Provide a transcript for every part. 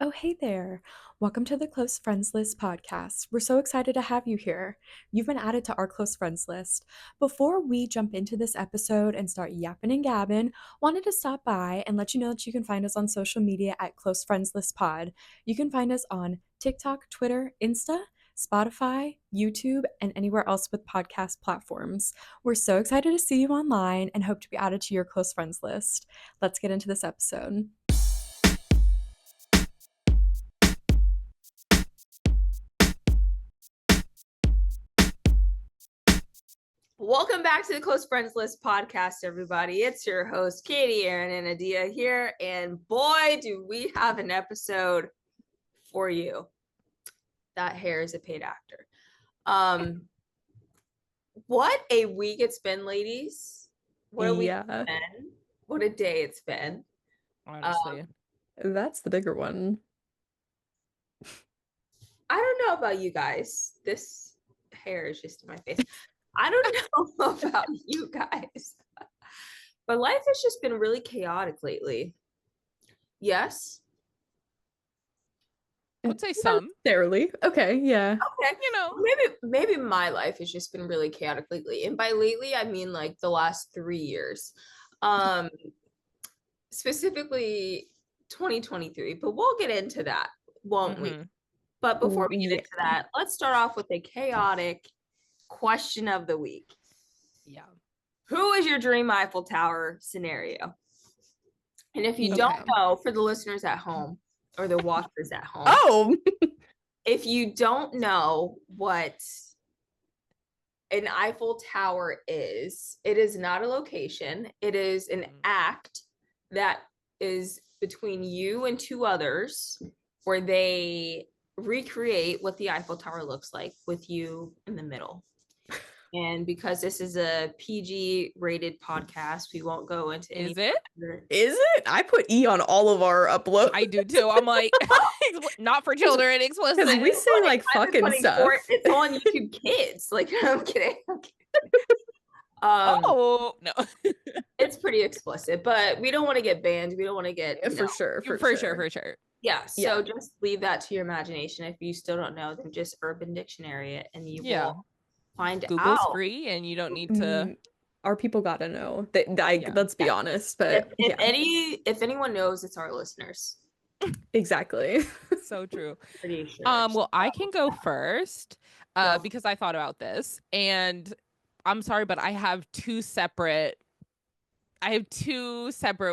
Oh, hey there. Welcome to the Close Friends List podcast. We're so excited to have you here. You've been added to our close friends list. Before we jump into this episode and start yapping and gabbing, wanted to stop by and let you know that you can find us on social media at Close Friends List Pod. You can find us on TikTok, Twitter, Insta, Spotify, YouTube, and anywhere else with podcast platforms. We're so excited to see you online and hope to be added to your close friends list. Let's get into this episode. Welcome back to the Close Friends List podcast, everybody. It's your host, Katie, Aaron, and Adia here. And boy, do we have an episode for you. That hair is a paid actor. What a week it's been, ladies. What a week it's been. What a day it's been. Honestly. That's the bigger one. I don't know about you guys. This hair is just in my face. I don't know about you guys, but life has just been really chaotic lately. Yes? I would say some. Barely. Okay, yeah. Okay. Maybe my life has just been really chaotic lately. And by lately, I mean like the last 3 years. Specifically 2023, but we'll get into that, won't we? But before we get into that, let's start off with a chaotic question of the week. Yeah. Who is your dream Eiffel Tower scenario? And if you don't know, for the listeners at home or the watchers at home, if you don't know what an Eiffel Tower is, it is not a location. It is an act that is between you and two others where they recreate what the Eiffel Tower looks like with you in the middle. And because this is a PG rated podcast, we won't go into any. Is it? Is it? I put E on all of our uploads. I do too. I'm like, not for children, explicit. Because we say like fucking stuff. It's on YouTube Kids. Like, I'm kidding. No. It's pretty explicit, but we don't want to get banned. We don't want to get for sure. Yeah. So just leave that to your imagination. If you still don't know, then just Urban Dictionary it, and you will find Google's out. free, and you don't need to. Our people gotta know. Let's be honest. But if anyone knows, it's our listeners. Exactly. So true. Pretty sure. Well, I can go first because I thought about this, and I'm sorry, but I have two separate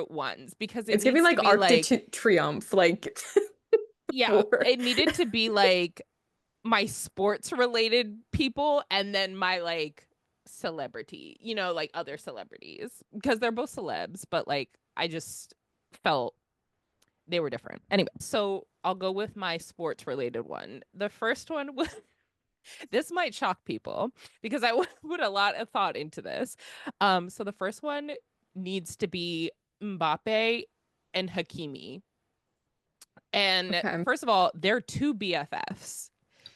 ones because it's giving like Arc de Triomphe, like. It needed to be like my sports related people and then my like celebrity, like other celebrities, because they're both celebs, but like I just felt they were different. Anyway, so I'll go with my sports related one. The first one was this might shock people because I put a lot of thought into this. So the first one needs to be Mbappe and Hakimi. And first of all, they're two BFFs.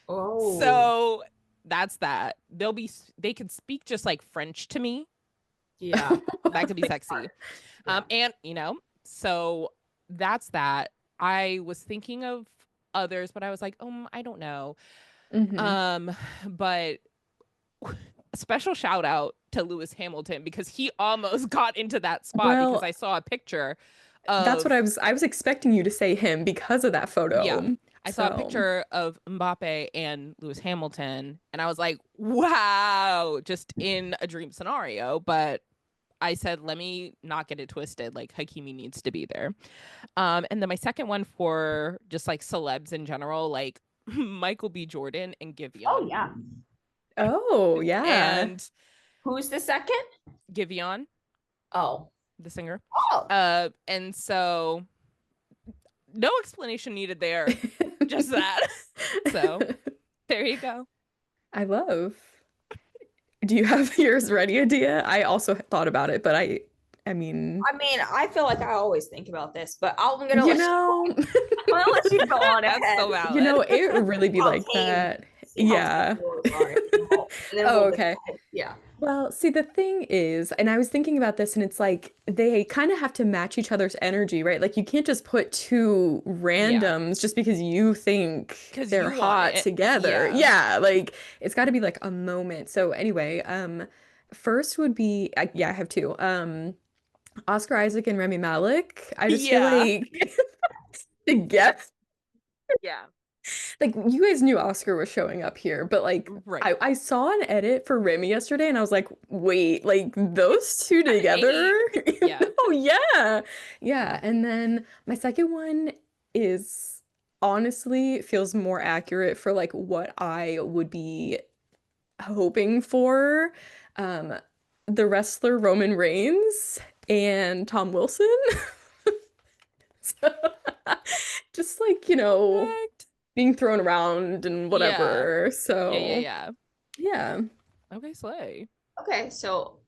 Oh, so that's that. They can speak just like French to me. Yeah, that could be sexy. And so that's that. I was thinking of others, but I was like, I don't know. But special shout out to Lewis Hamilton because he almost got into that spot because I saw a picture. That's what I was expecting you to say him because of that photo. Yeah. I saw a picture of Mbappe and Lewis Hamilton, and I was like, wow, just in a dream scenario. But I said, let me not get it twisted. Like, Hakimi needs to be there. And then my second one for just like celebs in general, like Michael B. Jordan and Giveon. Oh, yeah. Oh, yeah. And who's the second? Giveon. Oh. The singer. Oh. And so no explanation needed there. Just that. So there you go. I love. Do you have yours ready, Adia? I also thought about it, but I mean, I feel like I always think about this, but I'm gonna let you go on. That's so valid. It would really be like that. Yeah. Okay. Yeah. Well, see, the thing is, and I was thinking about this, and it's like they kind of have to match each other's energy, right? Like you can't just put two Yeah. randoms just because you think Because they're you want hot it. together. Yeah. Yeah, like it's got to be like a moment. So anyway, first would be yeah, I have two. Oscar Isaac and Remy Malek. I just feel Yeah. like the guess. Yeah. Like you guys knew Oscar was showing up here, but like Right. I saw an edit for Remy yesterday and I was like, wait, like those two An together? 8. Yeah. Oh yeah. Yeah. And then my second one is honestly feels more accurate for like what I would be hoping for. Um, the wrestler Roman Reigns and Tom Wilson. So, just like, Perfect. being thrown around and Yeah. whatever. Yeah. So, Yeah. yeah. Okay, slay. Okay, so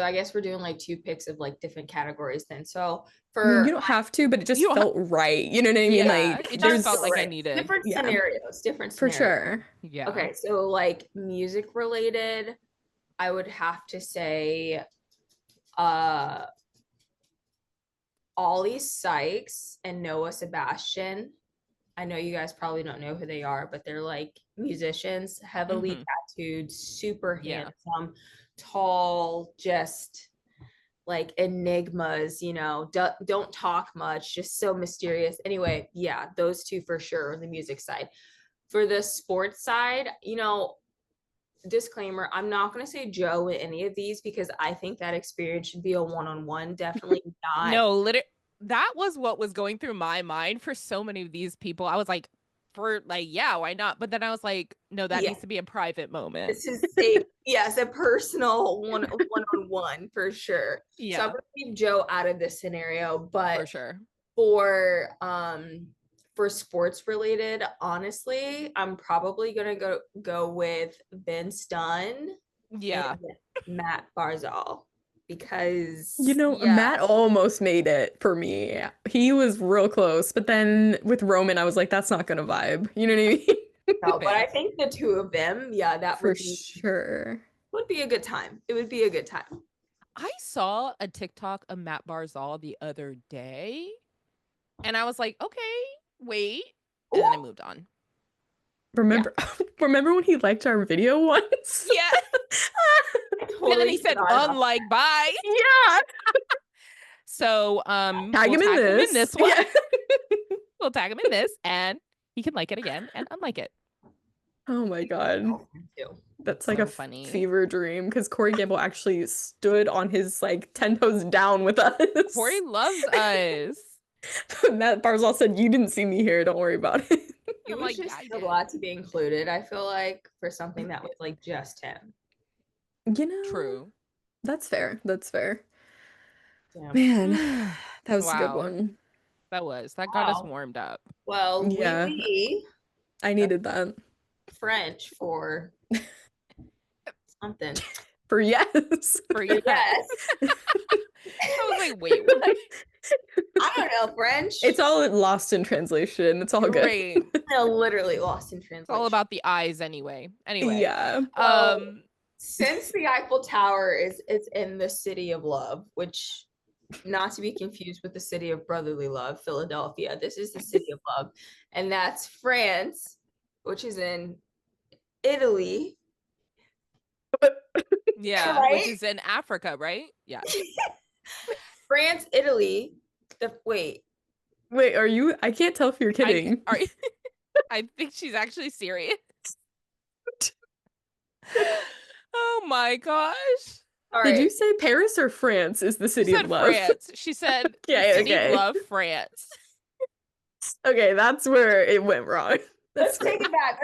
I guess we're doing like two picks of like different categories then. So I mean, you for don't have to, but it just You don't felt right. You know what I mean? Yeah, Like, it just there's, felt like I right, needed. different yeah, scenarios, different for scenarios. sure. Yeah. Okay, so like music related, I would have to say Ollie Sykes and Noah Sebastian. I know you guys probably don't know who they are, but they're like musicians, heavily tattooed, super Yeah. handsome, tall, just like enigmas, don't talk much, just so mysterious. Anyway, yeah, those two for sure on the music side. For the sports side, disclaimer, I'm not going to say Joe in any of these because I think that experience should be a one-on-one, definitely not. No, literally, that was what was going through my mind for so many of these people. I was like, yeah, why not? But then I was like, no, that Yeah. needs to be a private moment. This is a personal one-on-one for sure. Yeah. So I'm gonna leave Joe out of this scenario, but For sure. For sports related, honestly, I'm probably gonna go with Vince Dunn Yeah. and Matt Barzal because Matt almost made it for me. He was real close, but then with Roman, I was like, that's not gonna vibe. You know what I mean? no, but I think the two of them, that For sure. would be a good time. It would be a good time. I saw a TikTok of Matt Barzal the other day, and I was like, okay, wait. And then I moved on. Remember when he liked our video once? Yeah. Totally and then he said, unlike, bye. Yeah. So tag him in this one. Yeah. We'll tag him in this, and he can like it again and unlike it. Oh my god. That's like so a funny fever dream because Corey Gamble actually stood on his like 10 toes down with us. Corey loves us. Matt Barzal said, "You didn't see me here. Don't worry about it." He was just so glad to be included. I feel like for something that was like just him. True. That's fair. That's fair. Yeah. Man, that was a good one. That got us warmed up. Well, yeah, I needed that. French for something. For yes. For yes. I was like, wait, what? I don't know French. It's all lost in translation. It's all good. Great. No, literally lost in translation. It's all about the eyes anyway. Anyway. Yeah. Since the Eiffel Tower is in the city of love, which not to be confused with the city of brotherly love, Philadelphia. This is the city of love. And that's France, which is in Italy. Yeah, right? Which is in Africa, right? Yeah. France, Italy. Wait, are you? I can't tell if you're kidding. Are you? I think she's actually serious. Oh my gosh. Did you say Paris or France is the city of love? France. She said city of love, France. Okay, that's where it went wrong. Let's take it back.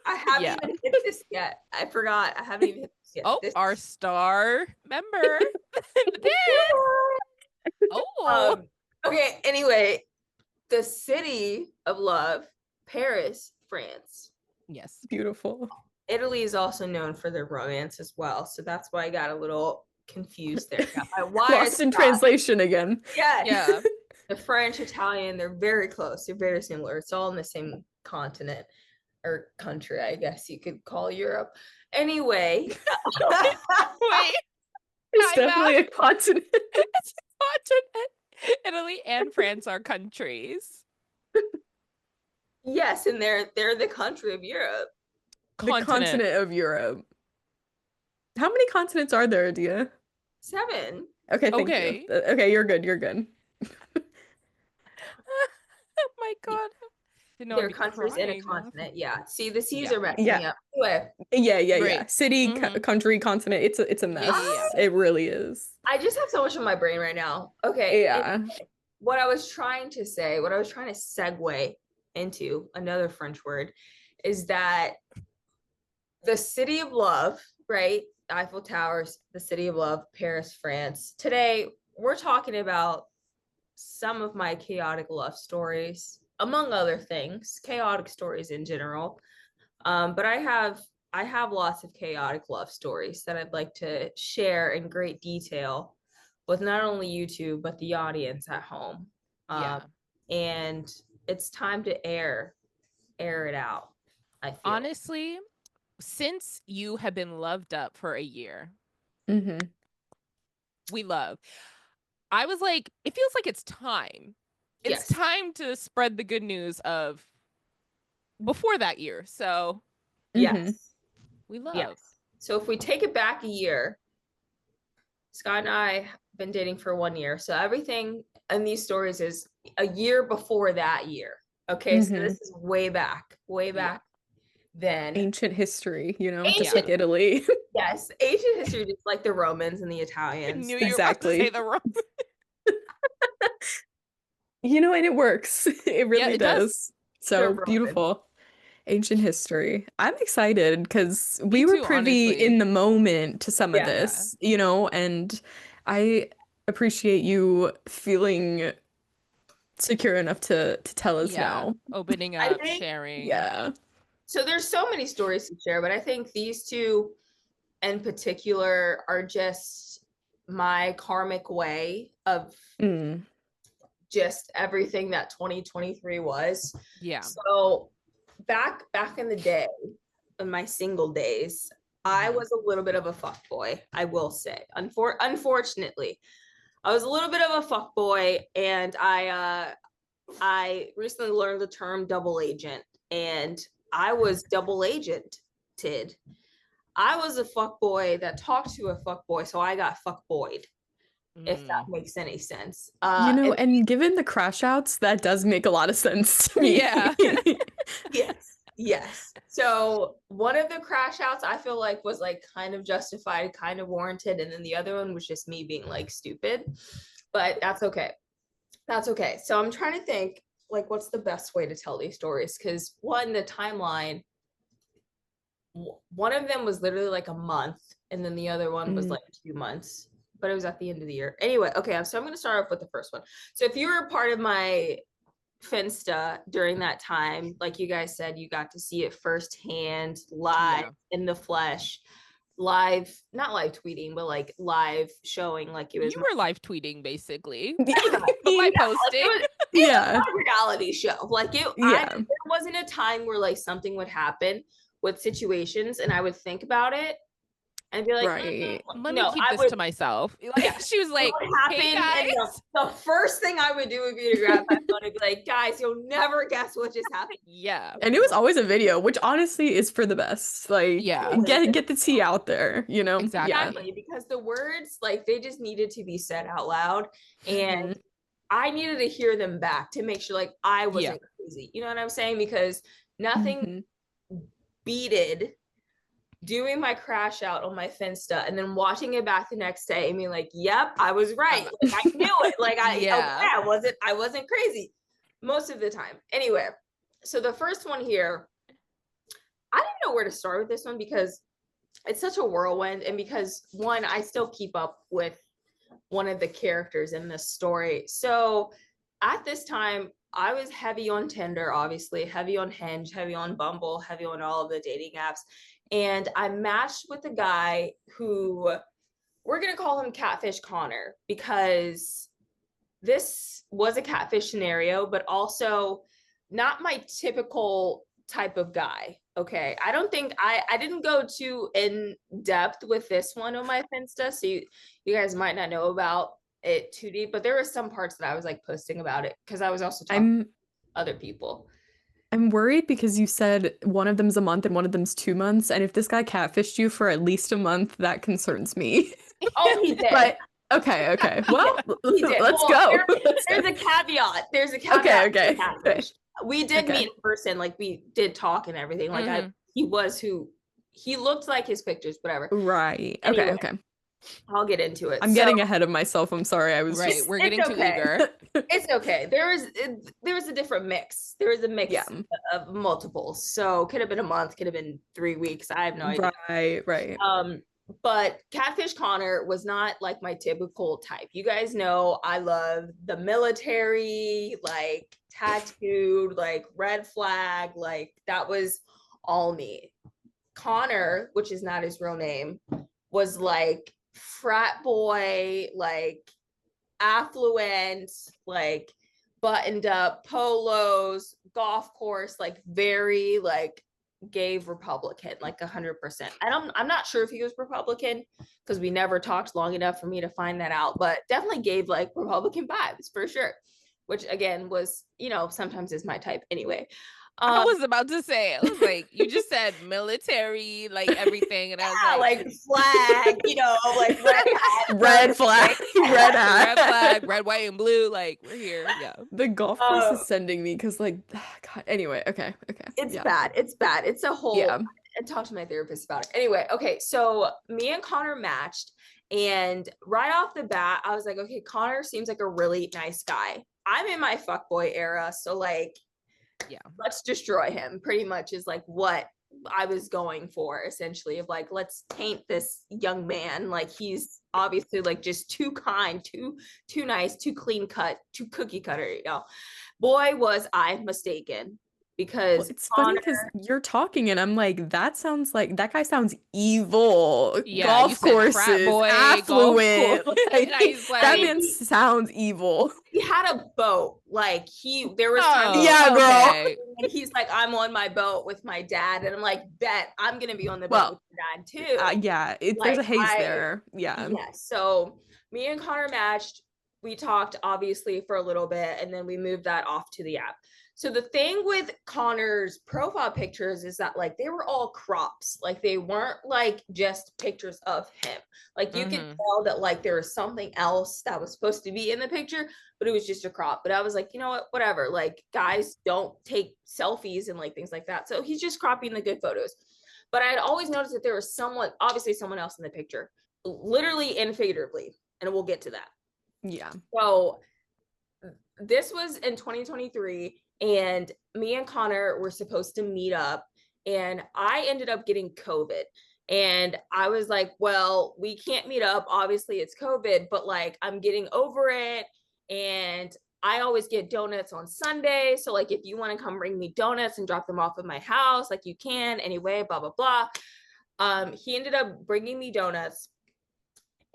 I haven't even hit this yet. I forgot. I haven't even hit this yet. Oh, our star member. Oh. Okay, anyway, the city of love, Paris, France. Yes. Beautiful. Italy is also known for their romance as well. So that's why I got a little confused there. Lost in translation again. Yeah. The French, Italian, they're very close. They're very similar. It's all in the same continent. or country, I guess you could call Europe. Anyway. Wait. It's definitely a continent. It's a continent. Italy and France are countries. Yes, and they're the country of Europe. The continent of Europe. How many continents are there, Adia? 7. Okay, thank you. Okay, you're good. You're good. Oh my God. They're countries in a continent. Yeah. See, the C's are messing me up. Anyway. Yeah. City, country, continent. It's a mess. It really is. I just have so much in my brain right now. Okay. Yeah. What I was trying to segue into, another French word, is that the city of love, right? Eiffel Towers, the city of love, Paris, France. Today, we're talking about some of my chaotic love stories, among other things, chaotic stories in general. But I have lots of chaotic love stories that I'd like to share in great detail with not only you two, but the audience at home. And it's time to air it out, I feel. Honestly, since you have been loved up for a year, we love. I was like, it feels like it's time. It's time to spread the good news of before that year. So, yes, we love. Yes. So if we take it back a year, Scott and I have been dating for 1 year. So everything in these stories is a year before that year. Okay, so this is way back then. Ancient history, just like Italy. Yes, ancient history, just like the Romans and the Italians. I knew you were about to say the Romans. And it works. It really does. So beautiful. Ancient history. I'm excited because we were privy in the moment to some of this, and I appreciate you feeling secure enough to tell us now. Opening up, sharing. Yeah. So there's so many stories to share, but I think these two in particular are just my karmic way of just everything that 2023 was. Yeah. So back in the day, in my single days, I was a little bit of a fuckboy, I will say. Unfortunately, I was a little bit of a fuckboy, and I recently learned the term double agent, and I was double agented. I was a fuckboy that talked to a fuckboy, so I got fuckboyed. If that makes any sense. And given the crash outs, that does make a lot of sense to me. Yeah. Yes. So one of the crash outs I feel like was like kind of justified, kind of warranted, and then the other one was just me being like stupid. But that's okay. So I'm trying to think like what's the best way to tell these stories, because the timeline, one of them was literally like a month, and then the other one was like 2 months. But it was at the end of the year. Anyway, okay, so I'm going to start off with the first one. So if you were a part of my Finsta during that time, like you guys said, you got to see it firsthand, live, in the flesh, live, not live tweeting, but like live showing, like it was. You were live tweeting, basically. My posting. It was a reality show. Like there wasn't a time where like something would happen with situations and I would think about it and be like, let me keep this to myself. Like, she was like, hey guys. And the first thing I would do would be to grab my phone and be like, guys, you'll never guess what just happened. Yeah. And it was always a video, which honestly is for the best. Like, get the tea out there, Exactly. Because the words, like, they just needed to be said out loud. And I needed to hear them back to make sure, like, I wasn't crazy. You know what I'm saying? Because nothing beated doing my crash out on my Finsta and then watching it back the next day and being like, yep, I was right. Like, I knew it. Like I wasn't crazy most of the time. Anyway, so the first one here, I didn't know where to start with this one because it's such a whirlwind, and because one, I still keep up with one of the characters in this story. So at this time, I was heavy on Tinder, obviously, heavy on Hinge, heavy on Bumble, heavy on all of the dating apps. And I matched with a guy who, we're going to call him Catfish Connor, because this was a catfish scenario, but also not my typical type of guy. Okay. I don't think I didn't go too in depth with this one on my Finsta. So you guys might not know about it too deep, but there were some parts that I was like posting about it because I was also talking to other people. I'm worried because you said one of them's a month and one of them's 2 months. And if this guy catfished you for at least a month, that concerns me. Oh, he did. But okay. Well, let's go. There's a caveat. There's a caveat. Okay. We did meet in person. Like we did talk and everything. Like he looked like his pictures, whatever. Right. Anyway, okay. I'll get into it. I'm getting ahead of myself. I'm sorry. I was right. We're getting too eager. It's okay. There was a different mix. There was a mix of multiples. So could have been a month, could have been 3 weeks. I have no idea. Right. But Catfish Connor was not like my typical type. You guys know I love the military, like tattooed, like red flag, like that was all me. Connor, which is not his real name, was like frat boy, like affluent, like buttoned up polos, golf course, like very like gave Republican, like 100%. I'm not sure if he was Republican because we never talked long enough for me to find that out, but definitely gave like Republican vibes for sure, which again was, sometimes is my type anyway. I was about to say, I was like, you just said military, like everything, and I was like flag, like red flag, red flag, red, white, and blue. Like we're here. Yeah. The golf course is sending me because, like, God. Anyway, okay. It's bad. It's a whole. Yeah. I talked to my therapist about it. Anyway, okay. So me and Connor matched, and right off the bat, I was like, okay, Connor seems like a really nice guy. I'm in my fuckboy era, so like. Yeah, let's destroy him pretty much is like what I was going for, essentially, of like, let's taint this young man, like he's obviously like just too kind, too nice, too clean cut, too cookie cutter, boy was I mistaken. Because it's funny because you're talking and I'm like, that guy sounds evil. Yeah, golf courses, boy, affluent. That man sounds evil. He had a boat. Like there was time. Yeah, girl. Okay. And he's like, I'm on my boat with my dad, and I'm like, bet I'm gonna be on the boat with your dad too. Yeah, there's a haze there. Yeah. So me and Connor matched. We talked obviously for a little bit, and then we moved that off to the app. So the thing with Connor's profile pictures is that like they were all crops. Like they weren't like just pictures of him. Like you could tell that like there was something else that was supposed to be in the picture, but it was just a crop. But I was like, you know what, whatever. Like guys don't take selfies and like things like that. So he's just cropping the good photos. But I had always noticed that there was obviously someone else in the picture, literally and figuratively. And we'll get to that. Yeah. So this was in 2023. And me and Connor were supposed to meet up, and I ended up getting COVID. And I was like, well, we can't meet up. Obviously it's COVID, but like, I'm getting over it. And I always get donuts on Sunday. So like, if you want to come bring me donuts and drop them off at my house, like you can anyway, blah, blah, blah. He ended up bringing me donuts.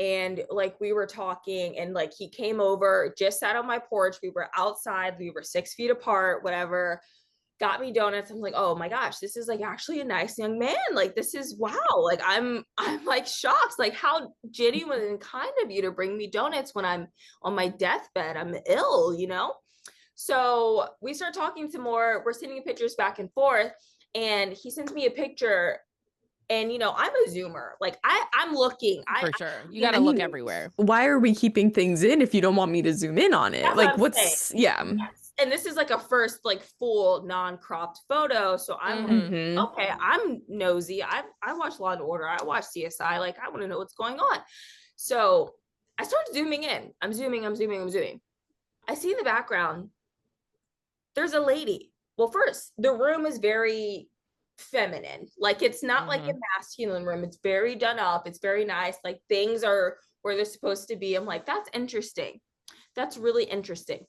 And like we were talking, and like he came over, just sat on my porch. We were outside, we were 6 feet apart, whatever, got me donuts. I'm like, oh my gosh, this is like actually a nice young man. Like this is wow. Like I'm like shocked. Like how genuine and kind of you to bring me donuts when I'm on my deathbed. I'm ill, So we start talking some more. We're sending pictures back and forth, and he sends me a picture. And, I'm a zoomer. Like I'm looking. For sure. You got to look everywhere. Why are we keeping things in if you don't want me to zoom in on it? That's like yeah. Yes. And this is like a first like full non-cropped photo. So I'm like, okay, I'm nosy. I watch Law and Order. I watch CSI. Like I want to know what's going on. So I start zooming in. I'm zooming. I see in the background, there's a lady. Well, first, the room is very feminine. Like it's not like a masculine room. It's very done up. It's very nice. Like things are where they're supposed to be. I'm like, that's interesting. That's really interesting.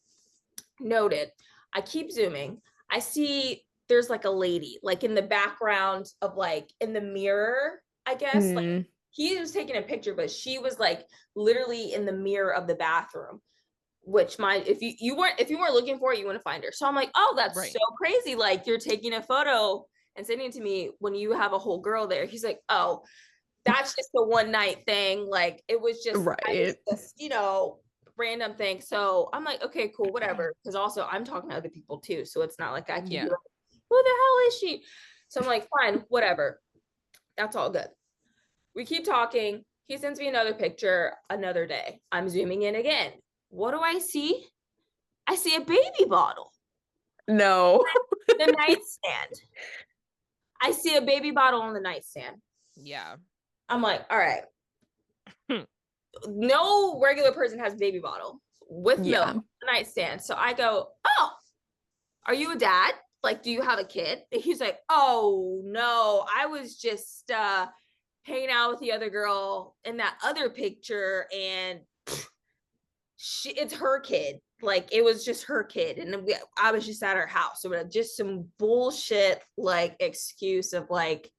Noted. I keep zooming. I see there's like a lady like in the background of like in the mirror, I guess. Like he was taking a picture, but she was like literally in the mirror of the bathroom. which if you weren't looking for it, you wouldn't find her. So I'm like, oh, that's so crazy. Like, you're taking a photo and sending it to me when you have a whole girl there. He's like, oh, that's just a one night thing. Like, it was just, random thing. So I'm like, okay, cool, whatever. Because also I'm talking to other people too. So it's not like I can be like, who the hell is she? So I'm like, fine, whatever. That's all good. We keep talking. He sends me another picture another day. I'm zooming in again. What do I see? I see a baby bottle. No. The nightstand. I see a baby bottle on the nightstand. Yeah. I'm like, all right. No regular person has a baby bottle with milk on the nightstand. So I go, oh, are you a dad? Like, do you have a kid? And he's like, oh, no, I was just hanging out with the other girl in that other picture, and it's her kid. Like, it was just her kid, and I was just at her house. So just some bullshit like excuse of like,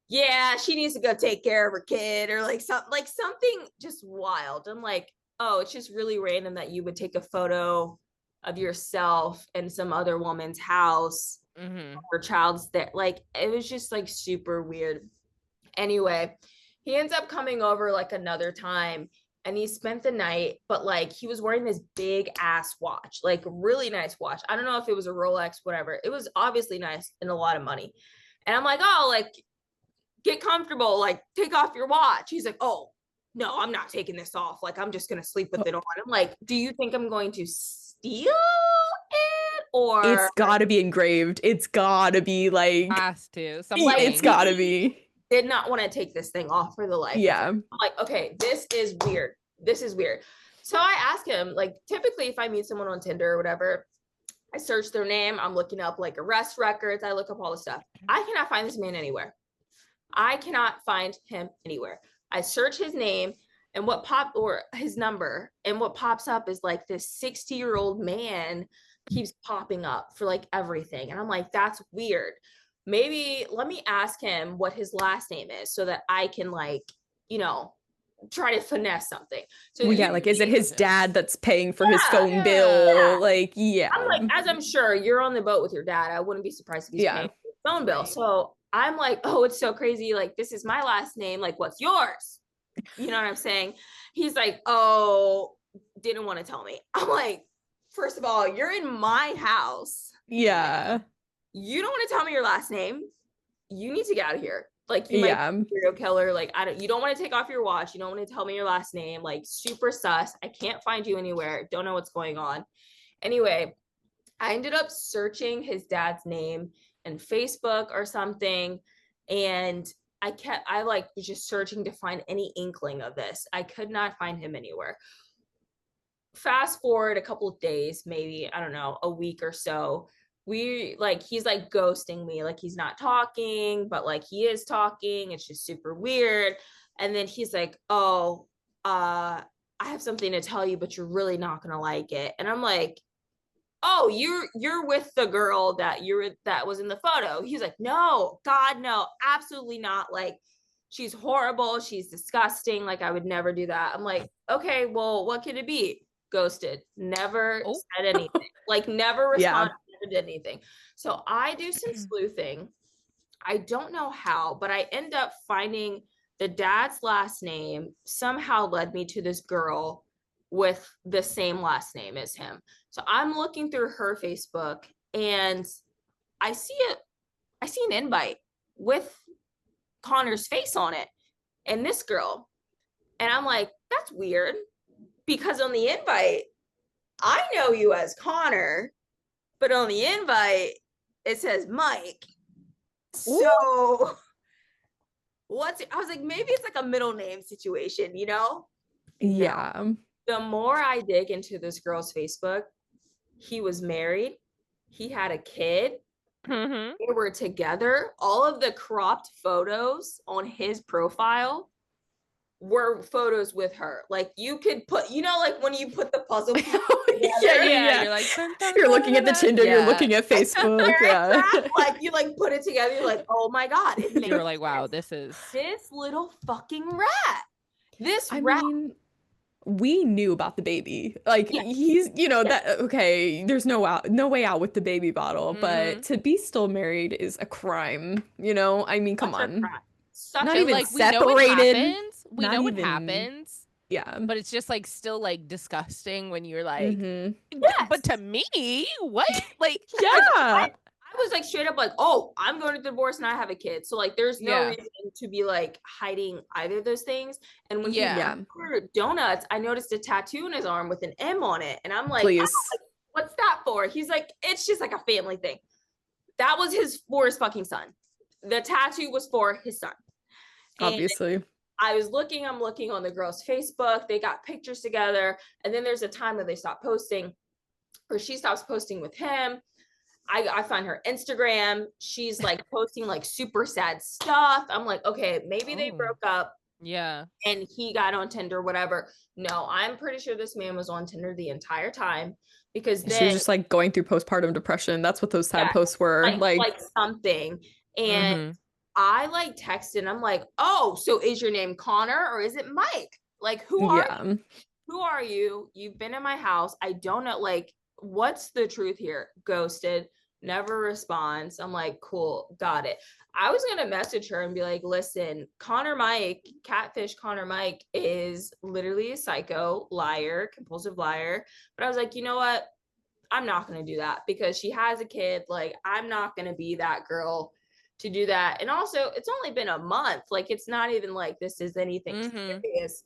yeah, she needs to go take care of her kid, or like something just wild. I'm like, oh, it's just really random that you would take a photo of yourself in some other woman's house, or child's there. Like, it was just like super weird. Anyway, he ends up coming over like another time, and he spent the night, but like, he was wearing this big ass watch, like really nice watch. I don't know if it was a Rolex, whatever. It was obviously nice and a lot of money. And I'm like, oh, like, get comfortable, like, take off your watch. He's like, oh, no, I'm not taking this off. Like, I'm just going to sleep with it on. I'm like, do you think I'm going to steal it? Or it's got to be engraved. It's got to be like, has to. Like, it's got to be. Did not want to take this thing off for the life. Yeah. I'm like, okay, this is weird. This is weird. So I asked him, like, typically if I meet someone on Tinder or whatever, I search their name. I'm looking up like arrest records. I look up all the stuff. I cannot find this man anywhere. I cannot find him anywhere. I search his name and or his number, and what pops up is like this 60-year-old man keeps popping up for like everything. And I'm like, that's weird. Maybe let me ask him what his last name is so that I can, like, try to finesse something. So like, is it his dad that's paying for his phone bill? Yeah. Like, I'm like, as I'm sure you're on the boat with your dad, I wouldn't be surprised if he's paying for his phone bill. Right. So I'm like, oh, it's so crazy. Like, this is my last name. Like, what's yours? You know what I'm saying? He's like, oh, didn't want to tell me. I'm like, first of all, you're in my house. Yeah. You don't want to tell me your last name. You need to get out of here. Like, you might be a serial killer. Like, you don't want to take off your watch. You don't want to tell me your last name. Like, super sus. I can't find you anywhere. Don't know what's going on. Anyway, I ended up searching his dad's name in Facebook or something. And I was just searching to find any inkling of this. I could not find him anywhere. Fast forward a couple of days, maybe, I don't know, a week or so. He's like ghosting me. Like, he's not talking, but like he is talking. It's just super weird. And then he's like, oh, I have something to tell you, but you're really not going to like it. And I'm like, oh, you're with the girl that was in the photo. He's like, no, God, no, absolutely not. Like, she's horrible. She's disgusting. Like, I would never do that. I'm like, okay, well, what could it be? Ghosted. Never said anything. Like, never responded. Never did anything. So I do some sleuthing. I don't know how, but I end up finding the dad's last name somehow led me to this girl with the same last name as him. So I'm looking through her Facebook, and I see an invite with Connor's face on it and this girl. And I'm like, that's weird, because on the invite, I know you as Connor, but on the invite, it says Mike. So I was like, maybe it's like a middle name situation, Yeah. No. The more I dig into this girl's Facebook, he was married. He had a kid. Mm-hmm. They were together. All of the cropped photos on his profile were photos with her. Like, you could put, like when you put the puzzle pieces together. Yeah. You're like, you're looking at the Tinder, you're looking at Facebook. Yeah. Like, you like put it together. You're like, oh my God. You're like, wow, this little fucking rat. I mean, we knew about the baby. Like he's, that okay, there's no way out with the baby bottle, but to be still married is a crime, I mean, come on. Not even like separated. We know what happens. Yeah. But it's just like still like disgusting when you're like, but to me, what? Like, I was like straight up like, oh, I'm going to divorce and I have a kid. So like there's no reason to be like hiding either of those things. And when he ordered donuts, I noticed a tattoo on his arm with an M on it. And I'm like, please. What's that for? He's like, it's just like a family thing. That was for his fucking son. The tattoo was for his son. Obviously. I'm looking on the girl's Facebook. They got pictures together. And then there's a time where they stop posting, or she stops posting with him. I find her Instagram. She's like posting like super sad stuff. I'm like, okay, maybe they broke up. Yeah. And he got on Tinder, whatever. No, I'm pretty sure this man was on Tinder the entire time, because then she was just like going through postpartum depression. That's what those sad posts were. Like something. And I like texted, I'm like, oh, so is your name Connor or is it Mike? Like, who are you? Who are you? You've been in my house. I don't know. Like, what's the truth here? Ghosted, never responds. I'm like, cool, got it. I was going to message her and be like, listen, Catfish Connor Mike is literally a psycho, liar, compulsive liar. But I was like, you know what? I'm not going to do that because she has a kid. Like, I'm not going to be that girl to do that. And also, it's only been a month. Like, it's not even like this is anything serious.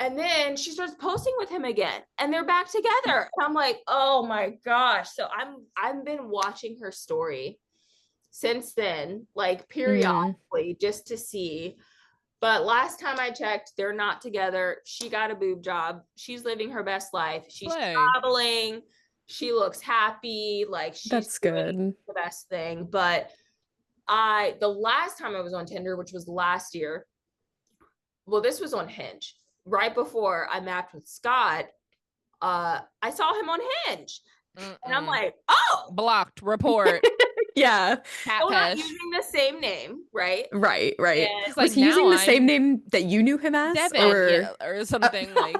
And then she starts posting with him again and they're back together. And I'm like, oh my gosh. So I've been watching her story since then, like periodically, just to see. But last time I checked, they're not together. She got a boob job. She's living her best life. She's traveling. She looks happy. Like, she's doing the best thing. But the last time I was on Tinder, which was last year, well, this was on Hinge. Right before I matched with Scott, I saw him on Hinge. And I'm like, oh, blocked, report. Yeah. Still not using the same name, right? Right. And was he using the same name that you knew him as? Devin, or something like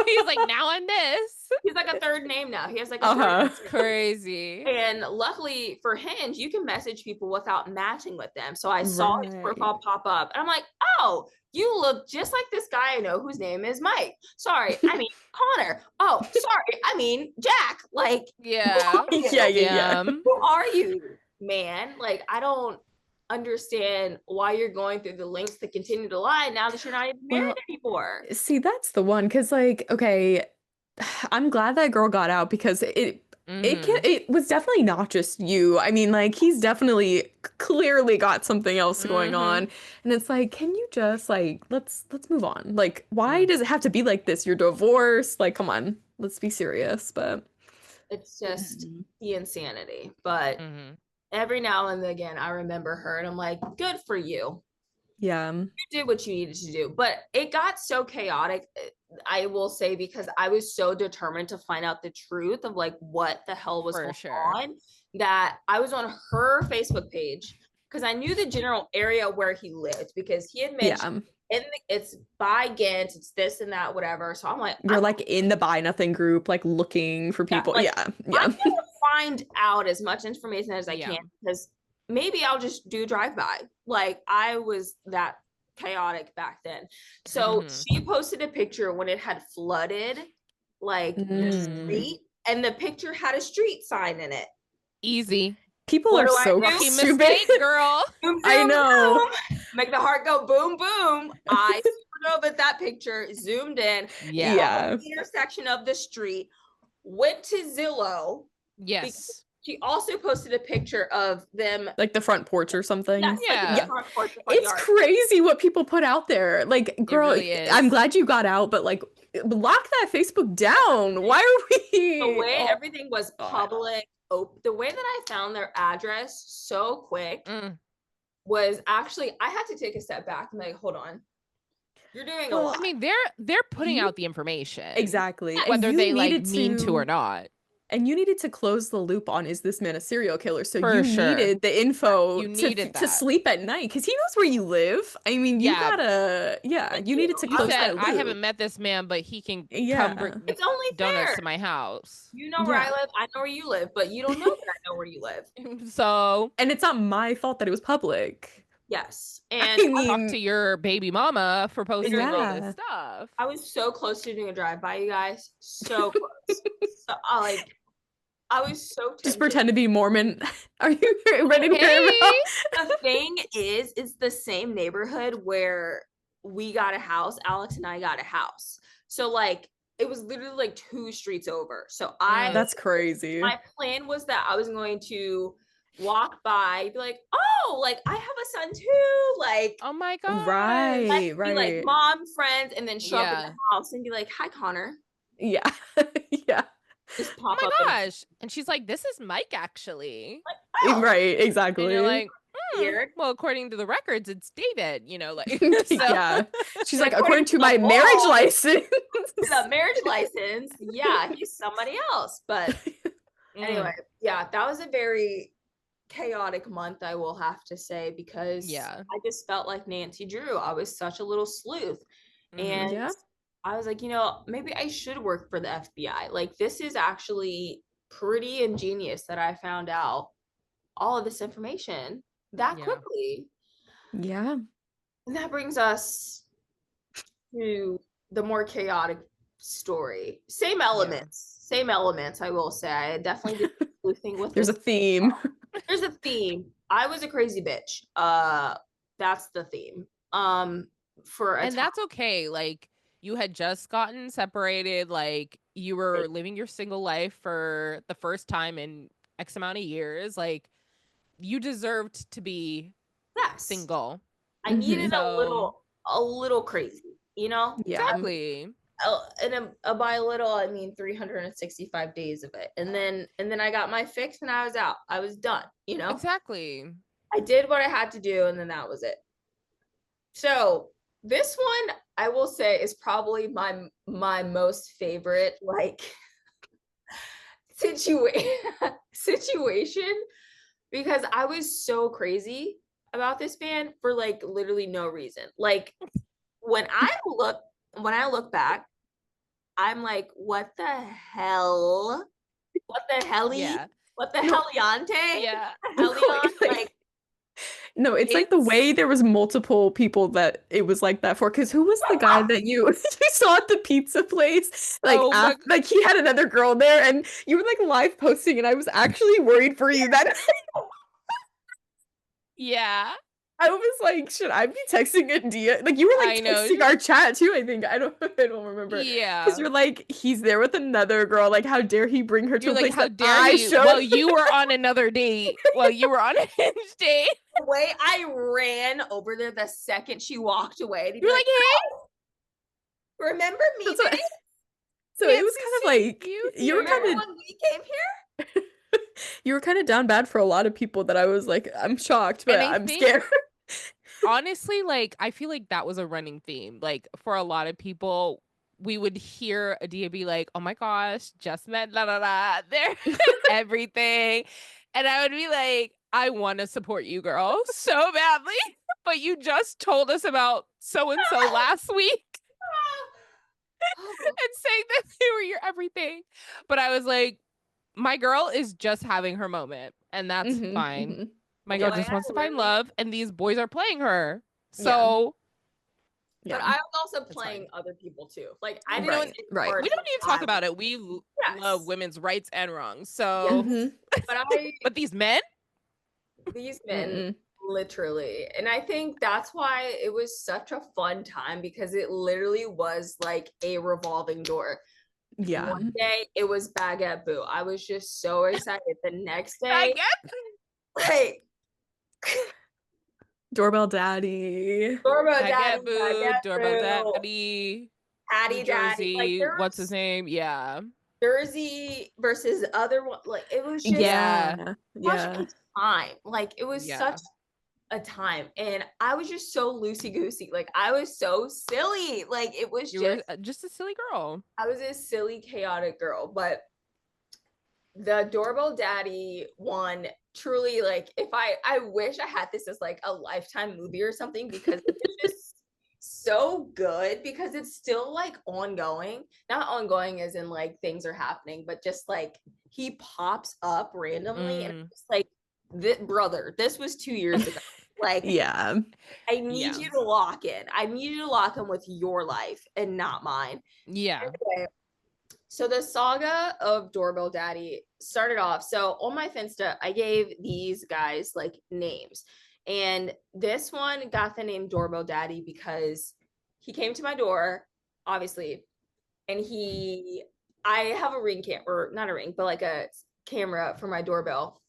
he's like, now I'm this. He's like a third name now. He has like a third name. Crazy. And luckily for Hinge, you can message people without matching with them. So I saw his profile pop up and I'm like, oh, you look just like this guy I know whose name is Mike. Sorry, I mean Connor. Oh, sorry, I mean Jack. Like, yeah. Who are you, man? Like, I don't understand why you're going through the lengths to continue to lie now that you're not even married anymore. See, that's the one, because like, okay, I'm glad that girl got out because it was definitely not just you. I mean, like, he's definitely clearly got something else going on, and it's like, can you just like let's move on? Like, why does it have to be like this? You're divorced. Like, come on, let's be serious. But it's just the insanity. But every now and again, I remember her, and I'm like, good for you. Yeah, you did what you needed to do. But it got so chaotic, I will say, because I was so determined to find out the truth of like what the hell was going on, that I was on her Facebook page because I knew the general area where he lived, because he had mentioned it's by Ghent, it's this and that, whatever. So I'm like, you're like in the Buy Nothing group, like looking for people. I'm gonna find out as much information as I can, because maybe I'll just do drive-by. Like, I was that chaotic back then. So she posted a picture when it had flooded, like the street, and the picture had a street sign in it. Easy. People are so stupid, mistake, girl. Boom, boom, I know. Boom. Make the heart go boom, boom. I know that picture, zoomed in, the intersection of the street, went to Zillow. Yes. She also posted a picture of them, like the front porch or something. It's crazy what people put out there. Like, girl, really I'm glad you got out, but like, lock that Facebook down. Why are we? The way everything was public, the way that I found their address so quick was actually, I had to take a step back and like, hold on. You're doing a lot. I mean, they're putting out the information. Exactly. Whether they like mean to or not. And you needed to close the loop on, is this man a serial killer? So For you sure. needed the info You needed to that. sleep at night because he knows where you live. I mean, you gotta, you needed to close that loop. I haven't met this man, but he can come bring it's only donuts fair. to my house. You know where I live. I know where you live, but you don't know that I know where you live. So, and it's not my fault that it was public. Yes. And I mean, talk to your baby mama for posting all this stuff. I was so close to doing a drive-by, you guys. So close. So I was so tempted. Just pretend to be Mormon. Are you ready to hear about? The thing is, it's the same neighborhood where we got a house. Alex and I got a house. So like, it was literally like 2 streets over. So that's crazy. My plan was that I was going to walk by, be like, oh, like I have a son too. Like, oh my God. Right. Be like mom, friends, and then show up at the house and be like, hi, Connor. Yeah. Yeah. Just pop up. Oh my gosh. And she's like, this is Mike, actually. Like, oh. Right, exactly. And you're like, well, according to the records, it's David, you know, like so. Yeah. She's like, according to my marriage license. The marriage license, yeah, he's somebody else. But anyway, yeah, that was a very chaotic month, I will have to say, because I just felt like Nancy Drew. I was such a little sleuth. And I was like, you know, maybe I should work for the FBI. Like, this is actually pretty ingenious that I found out all of this information that quickly. Yeah. And that brings us to the more chaotic story. Same elements, I will say. I definitely did sleuthing with There's a theme. There's a theme. I was a crazy bitch. That's the theme. That's okay. Like, you had just gotten separated, like you were living your single life for the first time in X amount of years. Like, you deserved to be single. I needed a little crazy, you know? Yeah. Exactly. And by a little, I mean 365 days of it. And then I got my fix and I was out. I was done, you know? Exactly. I did what I had to do and then that was it. So this one, I will say, is probably my most favorite, like, situation, because I was so crazy about this band for like literally no reason. Like, when I look back, I'm like, what the hell? What the helly? Yeah. What the heliante? Yeah. Like, no, it's like the way there was multiple people that it was like that for. Because who was the guy that you saw at the pizza place? Like, like he had another girl there, and you were like live posting, and I was actually worried for you that. Yeah. I was like, should I be texting Adia? Like, you were like texting our chat too, I think. I don't remember. Yeah. Because you're like, he's there with another girl. Like, how dare he bring her to a place how that dare he? Well, you were on another date. Well, you were on a Hinge date. The way I ran over there the second she walked away. You're like, hey, remember me? So it was kind of like, you were kind of when we came here. You were kind of down bad for a lot of people that I was like, I'm shocked, but I'm scared. Honestly, like, I feel like that was a running theme. Like, for a lot of people, we would hear Adia be like, oh my gosh, just met there, everything. And I would be like, I want to support you, girl, so badly. But you just told us about so-and-so last week. And saying that they were your everything. But I was like, my girl is just having her moment, and that's fine. Mm-hmm. My girl just wants to find love, and these boys are playing her. So, but I was also playing other people too. Like, I didn't. Right. We don't need to talk about it. We love women's rights and wrongs. So, but these men, literally, and I think that's why it was such a fun time, because it literally was like a revolving door. Yeah. One day it was Baguette Boo. I was just so excited. The next day, like, Doorbell Daddy. Doorbell Daddy. Boo. Doorbell Daddy. Adia Daddy. Like, what's his name? Yeah. Jersey versus other one. Like, it was just such a time. Like, it was such a time, and I was just so loosey goosey. Like, I was so silly. Like, it was just a silly girl. I was a silly, chaotic girl. But the Doorbell Daddy one, truly, like, if I wish I had this as like a Lifetime movie or something, because it's just so good, because it's still like ongoing, not ongoing as in like things are happening, but just like he pops up randomly and it's like, brother, this was 2 years ago. Like, yeah, I need you to lock in. I need you to lock in with your life and not mine. Yeah. Anyway, so the saga of Doorbell Daddy started off. So on my Finsta, I gave these guys like names. And this one got the name Doorbell Daddy because he came to my door, obviously, and I have a ring camera, or not a ring, but like a camera for my doorbell.